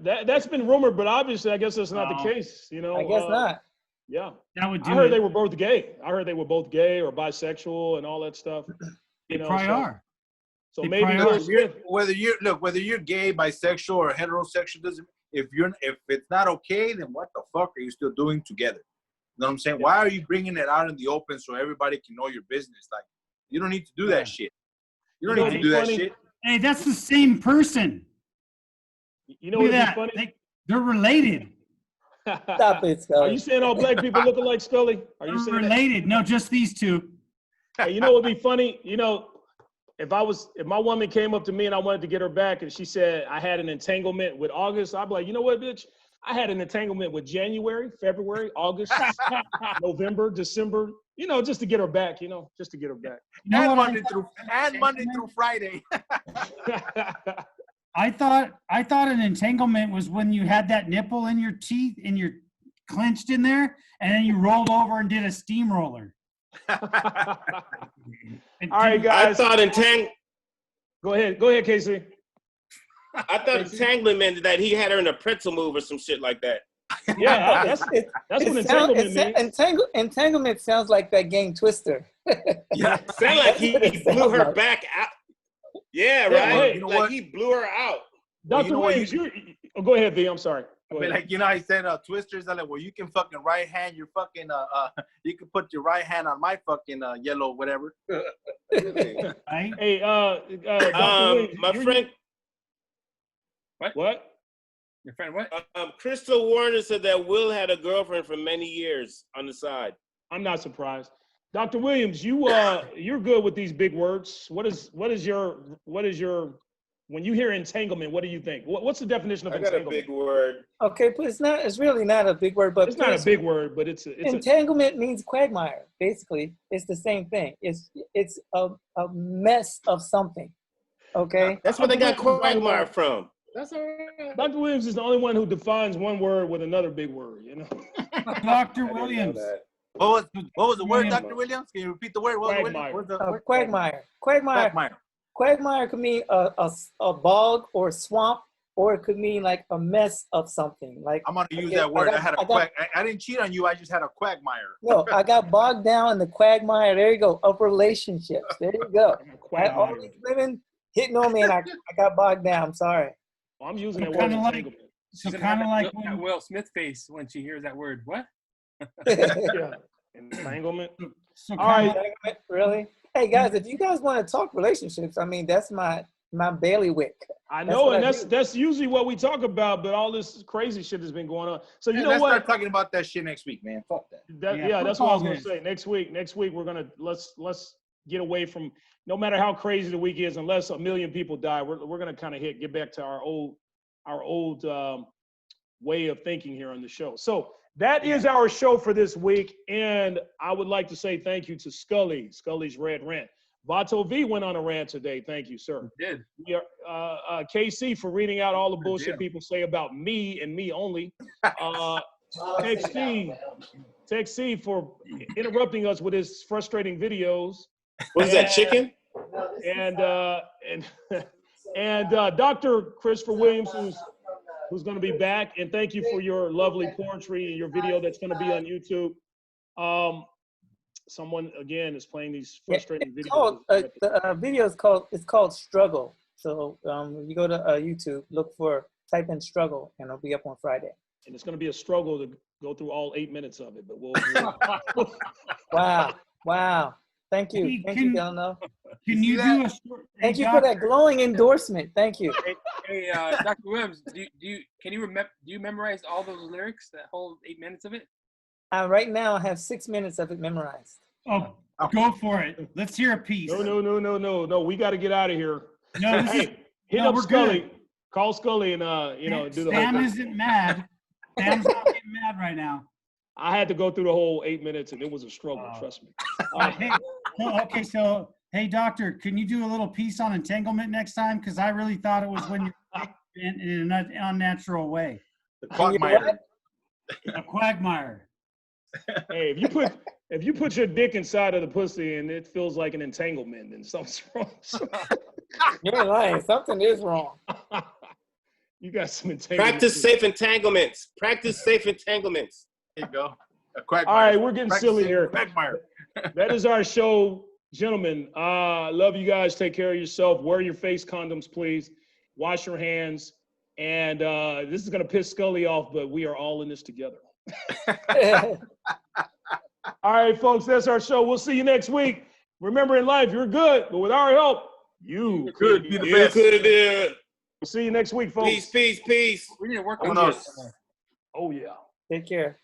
D: That's been rumored, but obviously, I guess that's not the case. You know,
B: I guess not.
D: Yeah,
G: that would do.
D: I heard they were both gay. I heard they were both gay or bisexual and all that stuff.
G: They probably are.
D: So maybe
E: whether you're gay, bisexual, or heterosexual, doesn't. If it's not okay, then what the fuck are you still doing together? You know what I'm saying? Yeah. Why are you bringing it out in the open so everybody can know your business? Like, you don't need to do that shit. You don't need to do that shit.
G: Hey, that's the same person.
D: You know what's funny?
G: They're related.
B: Stop it, Scully.
D: Are you saying all black people look alike, Scully? Are you saying
G: related?
D: That?
G: No, just these two.
D: Hey, you know what would be funny? You know, if my woman came up to me and I wanted to get her back and she said I had an entanglement with August, I'd be like, you know what, bitch? I had an entanglement with January, February, August, November, December, just to get her back, just to get her back.
E: And Monday through Friday.
G: I thought an entanglement was when you had that nipple in your teeth and you're clenched in there, and then you rolled over and did a steamroller.
D: All right, guys.
A: I thought
D: Go ahead, Casey.
A: I thought entanglement meant that he had her in a pretzel move or some shit like that.
D: Yeah, that's what entanglement means.
B: Entanglement sounds like that game Twister.
A: Yeah, sound like he blew her back out. Yeah, right.
D: You know
A: like
D: what?
A: he blew her out.
D: Dr. Williams, go ahead, V. I'm sorry.
E: I mean, like, I said, Twisters are like, well, you can fucking right hand your fucking, you can put your right hand on my fucking yellow whatever.
D: Hey, Dr. Williams,
A: my friend.
D: What?
C: Your friend what?
A: Crystal Warner said that Will had a girlfriend for many years on the side.
D: I'm not surprised. Dr. Williams, you're good with these big words. What is your when you hear entanglement, what do you think? What's the definition of entanglement?
A: I got a big word.
B: Okay, but it's really not a big word, but
D: it's not a big word, but it's
B: entanglement means quagmire. Basically, it's the same thing. It's a mess of something. Okay,
A: that's where they got quagmire from. That's all right.
D: Dr. Williams is the only one who defines one word with another big word,
G: Dr. Williams.
E: What was the word, Dr. Williams? Can you repeat the word?
B: Quagmire. Quagmire could mean a bog or swamp, or it could mean like a mess of something. Like
E: I'm gonna use that word. I didn't cheat on you. I just had a quagmire.
B: No, I got bogged down in the quagmire. There you go. Of relationships. There you go. All these women hitting on me, and I got bogged down. I'm sorry.
D: Well, I'm using that word.
G: Kind of like
C: that Will Smith face when she hears that word. What?
D: Yeah. Entanglement.
B: All right. Really? Hey guys, if you guys want to talk relationships, I mean, that's my bailiwick.
D: I know, and that's usually what we talk about. But all this crazy shit has been going on. So
E: let's start talking about that shit next week, man. Fuck that.
D: That's what I was gonna say. Next week we're gonna let's get away from, no matter how crazy the week is, unless a million people die, we're gonna kind of get back to our old way of thinking here on the show. So that is our show for this week, and I would like to say thank you to Scully's Red Rant. Vato V went on a rant today. Thank you, sir.
C: He did.
D: KC for reading out all the bullshit people say about me and me only. Tech C for interrupting us with his frustrating videos.
A: What is that, chicken?
D: And Dr. Christopher Williams, who's going to be back. And thank you for your lovely poetry and your video that's going to be on YouTube. Someone again is playing these frustrating videos.
B: The video is called Struggle. So you go to YouTube, type in Struggle, and it'll be up on Friday.
D: And it's going to be a struggle to go through all 8 minutes of it, but we'll.
B: Wow. Thank you, Delano.
G: Can you do a short?
B: Thank you for that glowing endorsement. Thank you.
C: Hey, Dr. Williams, do you memorize all those lyrics, that whole 8 minutes of it?
B: Right now, I have 6 minutes of it memorized.
G: Oh, go for it. Let's hear a piece.
D: No. We got to get out of here.
G: No,
D: hit up Scully. Good. Call Scully and do the.
G: Sam isn't mad. Sam's not getting mad right now.
D: I had to go through the whole 8 minutes, and it was a struggle. Trust me.
G: So hey, doctor, can you do a little piece on entanglement next time? Because I really thought it was when you're in an unnatural way.
E: The quagmire.
G: A quagmire.
D: Hey, if you put your dick inside of the pussy and it feels like an entanglement, then something's wrong.
B: You're lying. Something is wrong.
D: You got some entanglements.
A: Practice safe entanglements. There you go.
E: A quagmire.
D: All right, we're getting silly here. Quagmire. That is our show, gentlemen. Love you guys. Take care of yourself. Wear your face condoms, please. Wash your hands. And this is going to piss Scully off, but we are all in this together. All right, folks, that's our show. We'll see you next week. Remember, in life, you're good, but with our help, you could be the best. We'll see you next week, folks.
A: Peace.
C: We need to work on this.
D: Oh, yeah.
B: Take care.